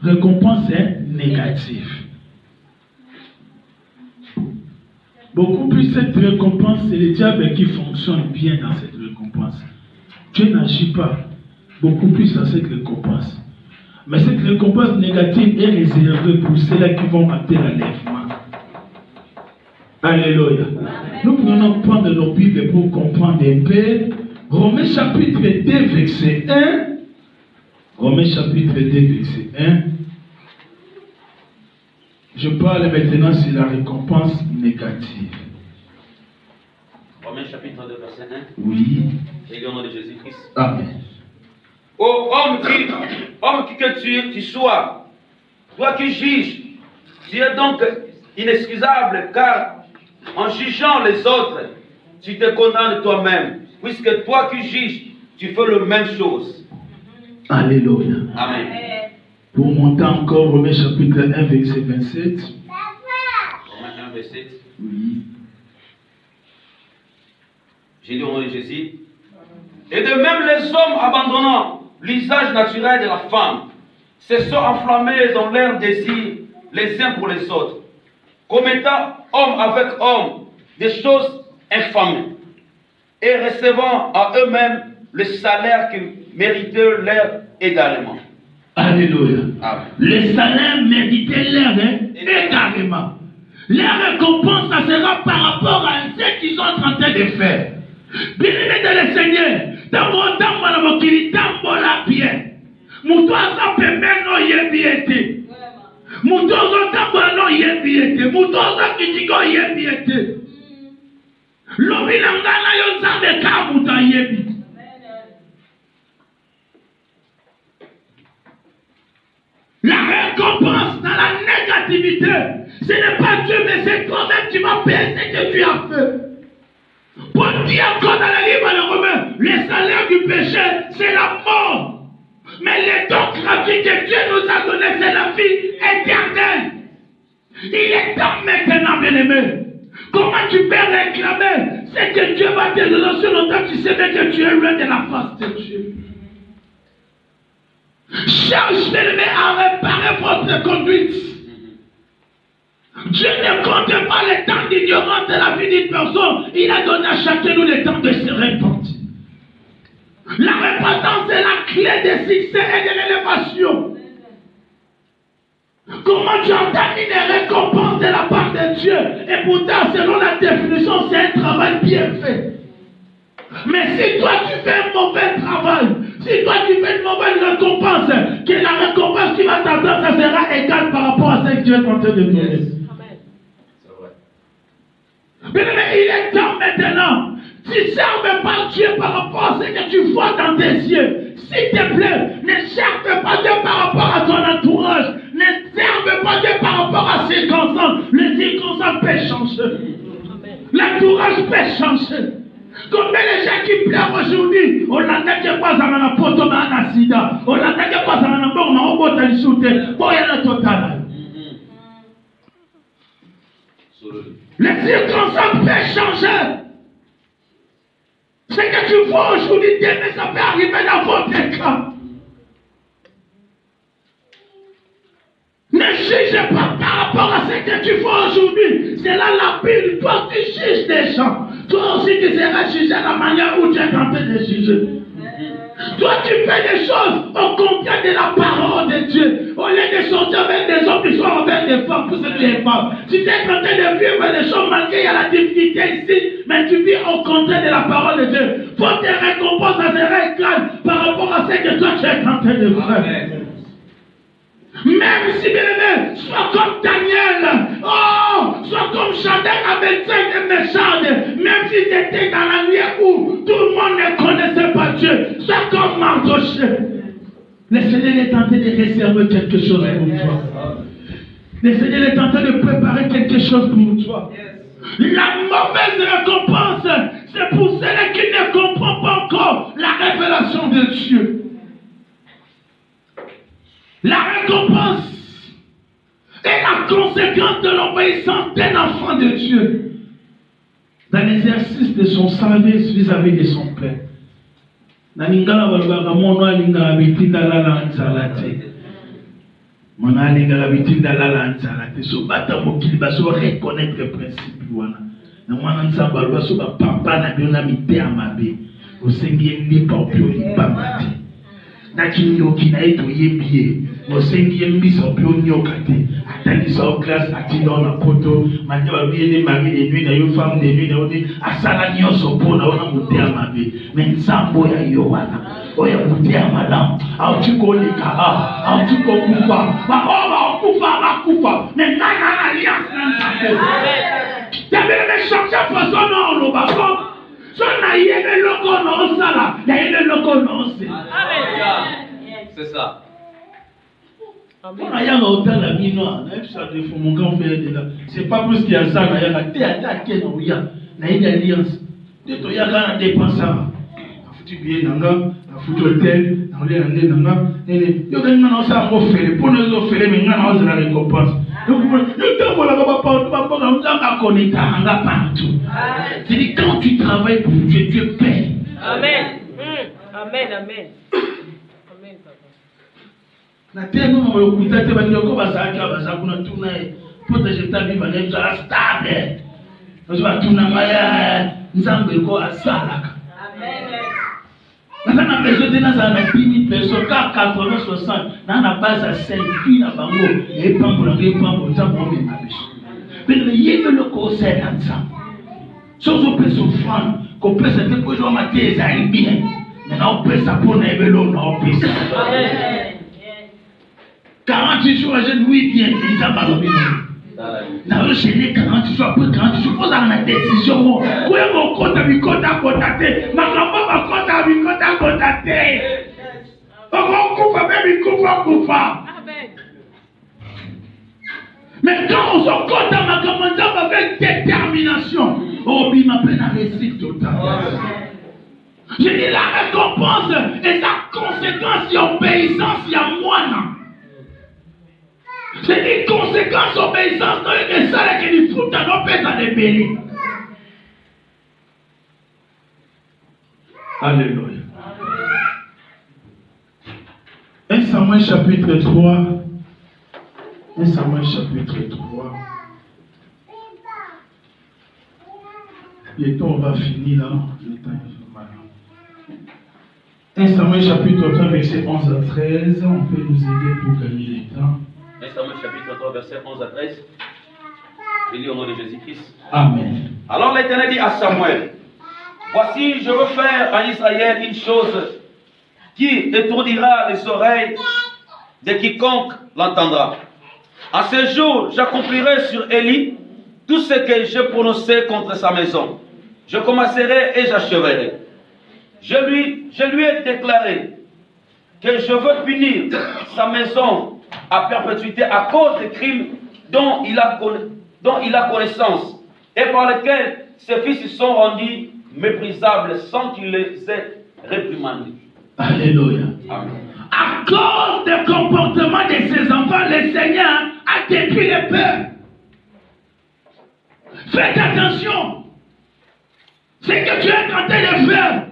Récompense est négative. Beaucoup plus cette récompense, c'est le diable qui fonctionne bien dans cette récompense. Dieu n'agit pas beaucoup plus à cette récompense. Mais cette récompense négative est réservée pour ceux-là qui vont rater l'enlèvement. Alléluia. Nous pouvons prendre nos Bibles pour comprendre un peu. Romains chapitre 2, verset 1. Romains chapitre 2, verset 1. Je parle maintenant sur la récompense négative. Romains chapitre 2, verset 1. Oui. Et au nom de Jésus-Christ. Amen. Ô homme qui que tu sois, toi qui juges, tu es donc inexcusable, car en jugeant les autres, tu te condamnes toi-même, puisque toi qui juges, tu fais la même chose. Alléluia. Amen. Pour monter encore, Romains chapitre 1, verset 27. Romains 1, verset. Oui. J'ai dit au nom de Jésus. Et de même les hommes abandonnant l'usage naturel de la femme se sont enflammés dans leur désir les uns pour les autres, commettant homme avec homme des choses infâmes et recevant à eux-mêmes le salaire qu'ils méritaient leur également. Alléluia. Amen. Les salaires méritaient leur également. Leur récompense, ça sera par rapport à ce qu'ils sont en train de faire. Bien-aimés dans le Seigneur, dans mon temps, dans mon kiri, dans mon Moto aza pembeni no yebi ete. Moto ozotambola no yebi ete. Moto ozokitiko yebi ete. Lobi na ngana yo nzambe ka moto ayebi. La récompense dans la négativité, ce n'est pas Dieu, mais c'est toi-même qui vas payer ce que tu as fait. Pour dire encore dans le livre de Romains, le salaire du péché, c'est la mort. Mais les dons gratuits que Dieu nous a donnés, c'est la vie éternelle. Il est temps maintenant, bien-aimé. Comment tu peux réclamer ce que Dieu va te donner sur longtemps, tu sais bien que tu es loin de la face de Dieu. Cherche, bien-aimé, à réparer votre conduite. Dieu ne compte pas le temps d'ignorance de la vie d'une personne. Il a donné à chacun nous le temps de se repentir. La repentance est la clé de succès et de l'élévation. Comment tu entends une récompense de la part de Dieu? Et pourtant, selon la définition, c'est un travail bien fait. Mais si toi tu fais un mauvais travail, si toi tu fais une mauvaise récompense, que la récompense qui va t'attendre, ça sera égal par rapport à ce que Dieu est en train de donner. Mais il est temps maintenant. Tu serves pas Dieu par rapport à ce que tu vois dans tes yeux. S'il te plaît, ne serve pas Dieu par rapport à ton entourage. Ne serve pas Dieu par rapport à ses circonstances. Les circonstances peuvent changer. L'entourage peut changer. Combien de gens qui pleurent aujourd'hui, on n'a pas dans la poto, on a un sida, on n'a pas dans la bombe, on a un shooter, pour y aller total. Les circonstances peuvent changer. Ce que tu vois aujourd'hui, mais ça peut arriver dans votre cas. Ne juge pas par rapport à ce que tu vois aujourd'hui. C'est là la Bible. Toi, tu juges des gens. Toi aussi, tu seras jugé à la manière où tu es en train de juger. Toi, tu fais des choses au contraire de la parole de Dieu. Au lieu de sortir avec des hommes, tu sors avec des femmes pour ce qui est femmes. Tu es en train de vivre des choses malgré qu'il y a la difficulté ici, mais tu vis au contraire de la parole de Dieu. Faut tes récompenses, ça sera égal par rapport à ce que toi tu es en train de faire. Même si, bien aimé, sois comme Daniel, sois comme Shadrach, Abednego et Meshach, même s'ils étaient dans la nuit où tout le monde ne connaissait pas Dieu, sois comme Mardochée. Le Seigneur est en train de réserver quelque chose pour toi. Le Seigneur est en train de préparer quelque chose pour toi. La mauvaise récompense, c'est pour ceux qui ne comprennent pas encore la révélation de Dieu. La récompense est la conséquence de l'obéissance d'un enfant de Dieu dans l'exercice de son service vis-à-vis de son Père. Nalingala balobaka mono alingala bitinda lala nzalate. Mono alingala bitinda lala nzalate. So bata mokili baso reconnaître le principe wana. Na mwana nzamba baso ba papa na biona mite amabe. Osengi lipa opio lipamati. Na kinyoki na eto yebie. Osengi mbisa opio nyokate. Atangisa o classe atino na poto. Manje ba biene mari de nuit na yo femme de nuit na odi asala nyoso pona ona mute amabe. Mais nzambo ya yo wana. Oya mute amalam. Au tuko lika au tuko kufa. Ba kufa. Mais nana alliance na nzambo. T'avais le changer façon non lo ba ko. So na yene loko no sala. Na yene loko no se. C'est ça. On a yanga autant la minoa, na ça de fou mon grand frère de là. C'est pas plus qu'il y a ça, na yanga te attaqué no ya, na une alliance. De to yanga na dépenser. A foutu bien nanga, a foutu hôtel, na ole ande nanga. Yo ga ngana sa mo fere, pour nous offrir mais ngana on la récompense. Donc le temps pour la pas nzanga connecta nanga partout. C'est quand tu travailles pour Dieu, Dieu paie. Amen. Amen. Na tena mlokuta te banyoko basaka basakuna tuna protéger ta vie banya za stable. Nous va tuna maya nzambe ko asalaka. Amen. Na besoin de na za na 10,000 personnes ka 80 60 na base à 5 filles na bango et pambola nzambo me mabiso. Mais yeme le conseil ensemble. Sozo peut souffrir, qu'on peut se pour jouer ma thèse à bien. Mais on peut ça pour n'aimer l'eau, on peut ça. 48 jours à jeûne, oui, bien, il y a pas de dans le chaîne 48 jours, après 48 jours, vous avez une décision. Vous avez un compte à mi compte à contacter. Ma grand-mère va compte à mi compte à contacter. On coupe même, il coupe. Mais quand on se compte à ma grand-mère avec détermination, oh, il m'appelle à réussite totale. Je dis la récompense et sa conséquence, il y a obéissance, il y a moine. C'est une conséquence d'obéissance dans une salle qui nous fout à nos pères à les bénir. Alléluia. 1 Samuel chapitre 3. 1 Samuel chapitre 3. Bientôt on va finir là. Le temps est mal. 1 Samuel chapitre 3, verset 11 à 13. On peut nous aider pour gagner le temps. 1 Samuel chapitre 3, verset 11 à 13. Je lis au nom de Jésus-Christ. Amen. Alors l'Éternel dit à Samuel, voici, je veux faire en Israël une chose qui étourdira les oreilles de quiconque l'entendra. En ce jour, j'accomplirai sur Élie tout ce que j'ai prononcé contre sa maison. Je commencerai et j'achèverai. Je lui ai déclaré que je veux punir sa maison à perpétuité à cause des crimes dont il a connaissance et par lesquels ses fils se sont rendus méprisables sans qu'il les ait réprimandés. Alléluia. Amen. À cause du comportement de ses enfants, le Seigneur a détruit les peurs. Faites attention. Ce que tu es en train de faire,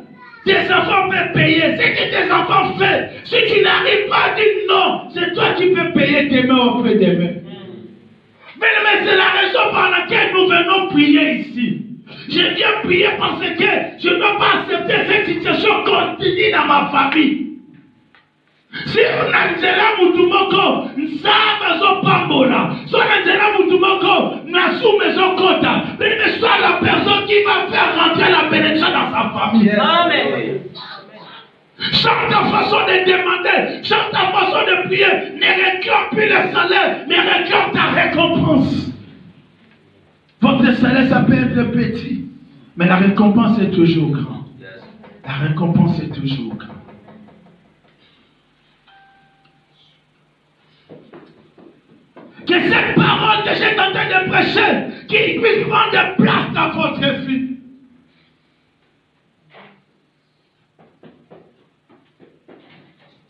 tes enfants peuvent payer. Ce que tes enfants font, si tu n'arrives pas à dire non, c'est toi qui peux payer demain auprès d'eux. Mais c'est la raison par laquelle nous venons prier ici. Je viens prier parce que je ne peux pas accepter cette situation continue dans ma famille. Si on a nzela mutumoko, nsaba zo pambola. Si on a nzela mutumoko, nasume zo kota. Mais soit la personne qui va faire rentrer la bénédiction dans sa famille. Amen. Chante ta façon de demander, chante ta façon de prier. Ne réclame plus le salaire, mais réclame ta récompense. Votre salaire, ça peut être petit, mais la récompense est toujours grande. La récompense est toujours grande. Que cette parole que j'ai tenté de prêcher, qu'il puisse prendre place dans votre vie.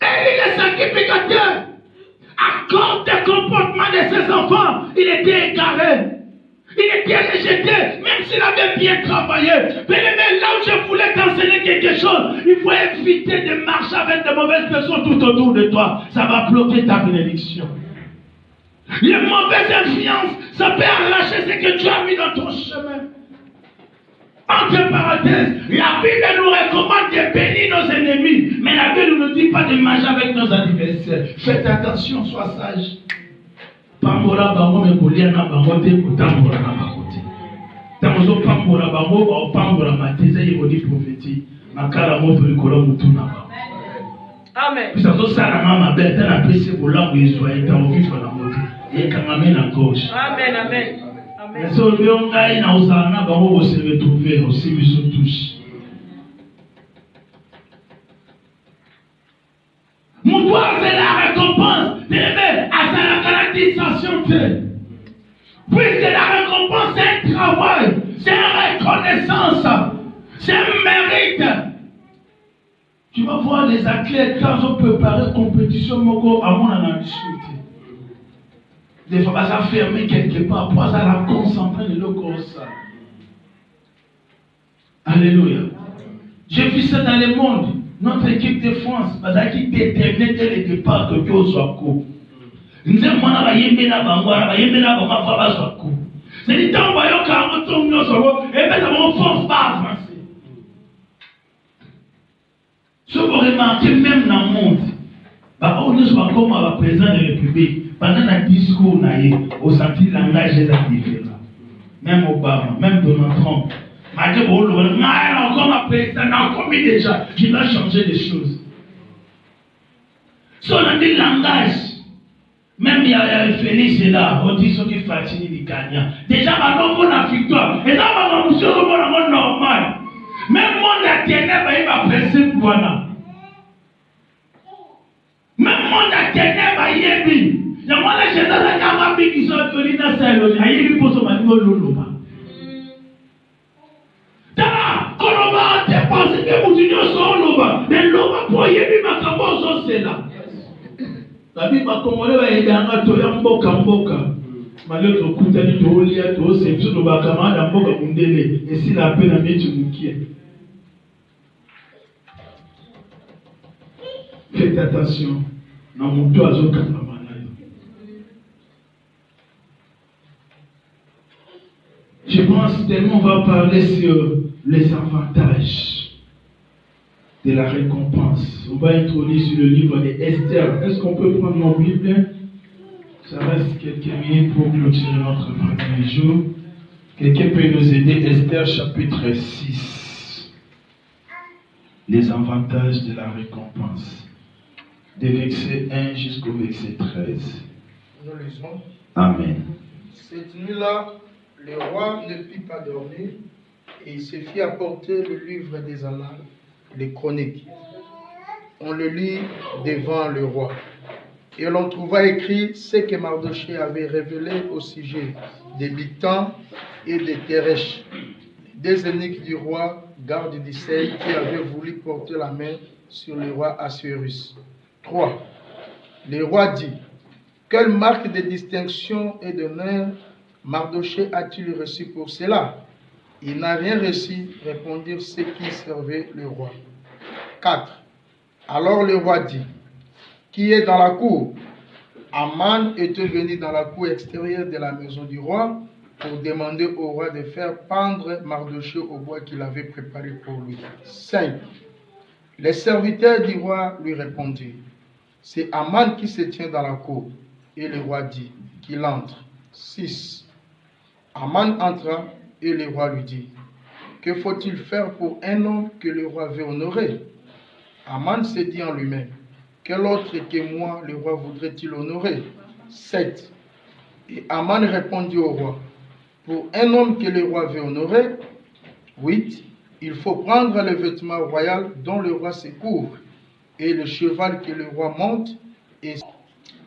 Et il est sacrificateur. À cause des comportements de ses enfants, il était égaré. Il était rejeté, même s'il avait bien travaillé. Mais là où je voulais t'enseigner quelque chose, il faut éviter de marcher avec de mauvaises personnes tout autour de toi. Ça va bloquer ta bénédiction. Les mauvaises influences, ça peut arracher ce que tu as mis dans ton chemin. Entre parenthèses, la Bible nous recommande de bénir nos ennemis, mais la Bible ne nous dit pas de marcher avec nos adversaires. Faites attention, sois sage. Pambola bango me kolia na bango te kotambola na bakote. Tamozo pambola bango ba pambola mateza yebo di prophétie. Makala moto likolo mutu na ba. Amen. Puis ça ça na mama bête na pese bola ngizwa eta ofifa na moto. Et kamame na gauche. Amen, amen. Amen. Mais so bionga ina usana bango se retrouver aussi biso touche. Moutoir c'est la récompense de l'aimer à sa caractérisation. Puisque la récompense c'est un travail, c'est une reconnaissance, c'est un mérite. Tu vas voir les athlètes quand on prépare compétition, moko à mon analyse. Des fois, ça fermer quelque part, pour ça la concentrer de l'eau comme ça. Alléluia. J'ai vu ça dans le monde. Notre équipe de France, parce qu'il déterminait dès le départ que Dieu soit court. Nous sommes là, nous sommes c'est du temps où nous sommes et bien ça ne force pas à avancer. Si vous remarquez, même dans le monde, on est comme à la présidente de la République, pendant le discours, on sentit le langage est différent. Même Obama, même Donald Trump. Encore ma président, encore mis déjà, je dois changer les choses. Si on a dit langage, Même il y a Félix là, on dit ce qui fatigue les gagnants. Déjà, on a victoire. Et là, on a normal. Même mon ténèbres, il va presser pour moi. Même mon ténèbres, il est bien. Il y a moi, les gens qui sont venus dans cette loge. Il y a pour son mari, Lolo. Tala, quand on va dépenser, que vous dites, Lolo. Mais Lolo, pour y aller, ma cabosse, c'est là. La Bible va commander à aider un toya mboka. Malgré tout, tout est tout lié, tout c'est tout le bacama d'un mboka mundele. Et si la peine a mis tu moukies. Faites attention. Dans mon toit, je vais Je pense tellement on va parler sur les avantages de la récompense. On va introduire sur le livre d'Esther. Est-ce qu'on peut prendre nos Bibles? Ça reste quelques minutes pour clôturer notre premier jour. Quelqu'un peut nous aider? Esther chapitre 6. Les avantages de la récompense. Des versets 1 jusqu'au verset 13. Nous lisons. Amen. Cette nuit-là, le roi ne put pas dormir et il se fit apporter le livre des annales, les chroniques. On le lit devant le roi. Et l'on trouva écrit ce que Mardochée avait révélé au sujet des Bigtans et des Teresh, des eunuques du roi, gardes d'Israël, qui avaient voulu porter la main sur le roi Assuérus. 3. Le roi dit: quelle marque de distinction et d'honneur Mardochée a-t-il reçu pour cela? Il n'a rien reçu, répondirent ceux qui servaient le roi. 4. Alors le roi dit: qui est dans la cour? Aman était venu dans la cour extérieure de la maison du roi pour demander au roi de faire pendre Mardochée au bois qu'il avait préparé pour lui. 5. Les serviteurs du roi lui répondirent: c'est Aman qui se tient dans la cour. Et le roi dit qu'il entre. 6. Aman entra et le roi lui dit: que faut-il faire pour un homme que le roi veut honorer? Aman se dit en lui-même: quel autre que moi le roi voudrait-il honorer? 7. Et Aman répondit au roi: pour un homme que le roi veut honorer. 8. Il faut prendre le vêtement royal dont le roi se couvre et le cheval que le roi monte. Et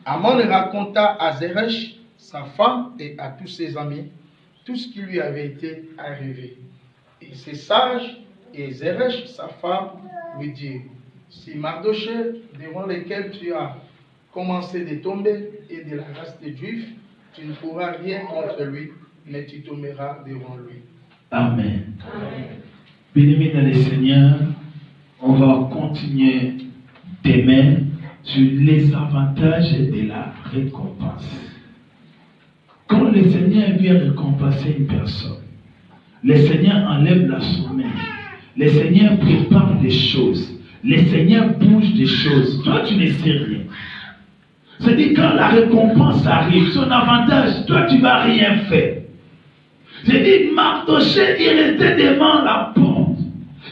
Aman raconta à Zeresh, sa femme, et à tous ses amis tout ce qui lui avait été arrivé. Et ses sages et Zeresh, sa femme, lui dirent: si Mardochée, devant lequel tu as commencé de tomber, et de la race des Juifs, tu ne pourras rien contre lui, mais tu tomberas devant lui. Amen. Béni dans le Seigneur, on va continuer demain sur les avantages de la récompense. Quand le Seigneur vient récompenser une personne, le Seigneur enlève la sommeil, le Seigneur prépare des choses, le Seigneur bouge des choses. Toi, tu ne sais rien. C'est-à-dire, quand la récompense arrive, son avantage, toi, tu ne vas rien faire. C'est-à-dire, Mardochée, il restait devant la porte.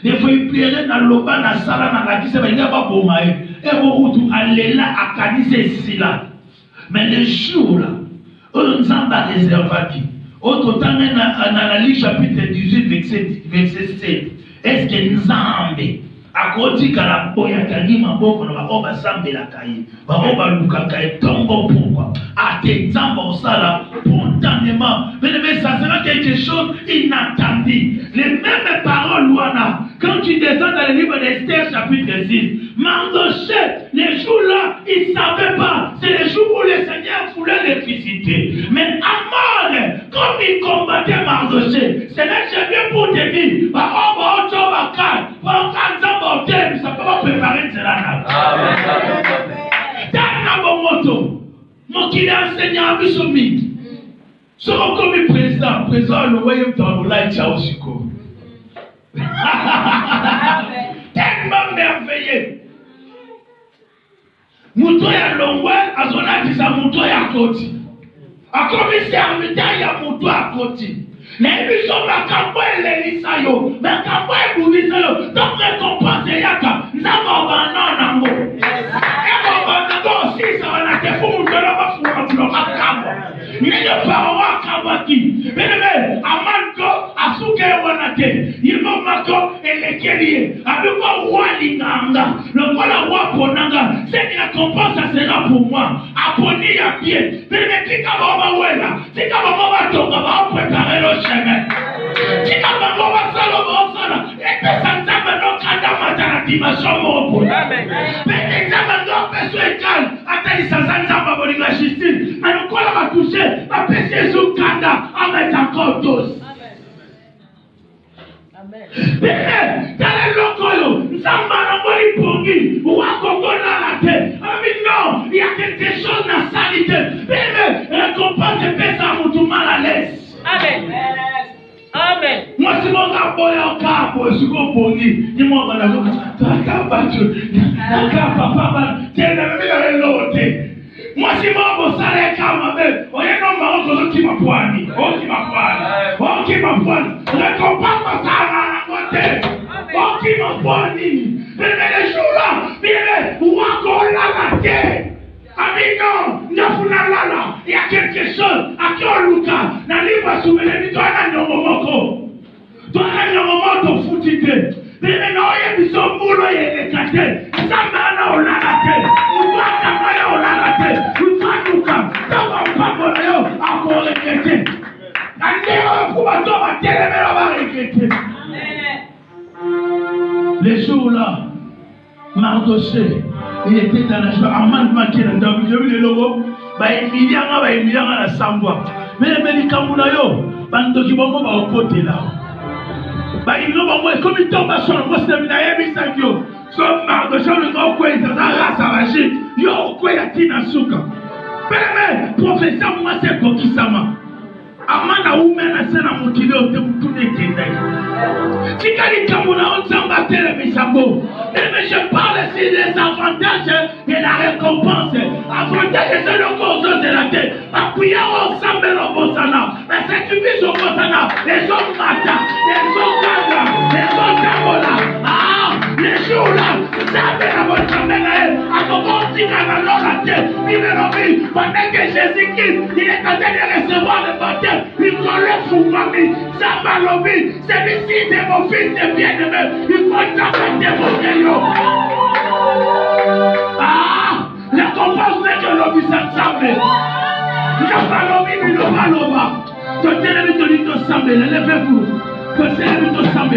Des fois, il plairait dans l'oba, dans la salle, dans la guise, il n'y a pas pour moi. Et vous, allez là, à Kadis, ici, là. Mais le jour, là, on nous a réservé qui? Autre temps, dans la Luc chapitre 18, verset 7. Est-ce que nous avons akoti kala boya kangi maboko na baoba sambe la kai baoba luka kai tombo pourquoi à tes zamba sala spontanément mais ça sera quelque chose inattendu. Les mêmes paroles Luana quand tu descends dans le livre d'Esther chapitre 6, Mardochée les jours là il ne savait pas, c'est les jours où le Seigneur voulait les visiter. Mais Aman comme il combattait Mardochée, c'est là que je viens pour te dire baoba ocho bakar ça peut pas préparer cela. Dans mon moto, mon qui est enseignant à Bissomit. Ce qu'on comme président, le royaume dans le light Chaosiko. Tellement merveilleux. Mouto ya longwe, à son avis, ça mouto ya koti. A commissaire, il y a mouto à koti. Mais ils sont ma campagne les lisayo, ma campagne pour lisayo, donc récompenser yaka, n'a pas banana nango. Et pas banana aussi, ça va la te pour nous donner ma foi. Kélié, avec quoi Walinganga, le voilà Waponanga, cette récompense ça sera pour moi. Apponi à pied, mais tika baba wela, tika baba tonga, va préparer le chemin. Tika baba salo sala, et que ça n'amène non kadama dans la dimension mon. Amen. Mais examen non personne calme, attends ça s'ensemble bolinga justice, mais nous quoi va toucher, va passer sous kanda, avec encore tous. Bébé, tala lokoyo, nzamba na mori pongi, wakokona la te. Non, il y a quelque chose dans la salité. Bébé, récompense et paix ça vous tout mal à l'aise. Amen. Amen. Moi, si mon gars boy en cas, pour ce qu'on pongi, dis-moi, madame, papa, tiens, la l'autre. Moi, si mon salaire calme, on est non marrant qui m'a poigné. Oh, qui m'a poigné. Récompense ça à côté. Oh, qui m'a poigné. Mais les jours là, bien, où la terre. Amino, il y a quelque chose. À qui on luka, n'a pas souvenir, toi, n'a pas momoko. Toi, n'a pas momoko, foutite. Mais non, il y a des hommes qui ont été éclatés. Ça m'a on l'a raté. On doit t'amener, on l'a raté. On doit nous calmer. On va encore regretter. Les jours-là, Mardoché, il était dans la joie. Armand Maké, dans le logo, il y a la samba. Mais les médicaments, ils vont au côté là. Il y a comme il tombe sur le poste de Minaïe, comme Mardoché, le grand coin, il y a la race à la gîte. Il y a un coin à Tinasuka. Mais, professeur, moi, c'est Kokisama. Amana umena sana mukile ote mutune kendai. Tikali kamuna onzamba tele misambo. Mais je parle ici des avantages et la récompense. Avantages c'est le cause de la tête. Appuyer ensemble le bosana. Mais sacrifice au bosana. Les hommes matin, les hommes ganda, les hommes gamola. Ah, les jours là, ça fait la bonne semaine. À comment dire à la tête, il est nommé. Pendant que Jésus-Christ, il est en train de recevoir le baptême. Il connaît son famille, sa malobie, celui-ci c'est mon fils de bien-aimé, il faut t'apporter mon Dieu. Ah, la compassion n'est que l'objet s'ensemble. La malobie, il ne va pas. Quand elle est venue t'ensemble, levez-vous. Quand elle est venue t'ensemble,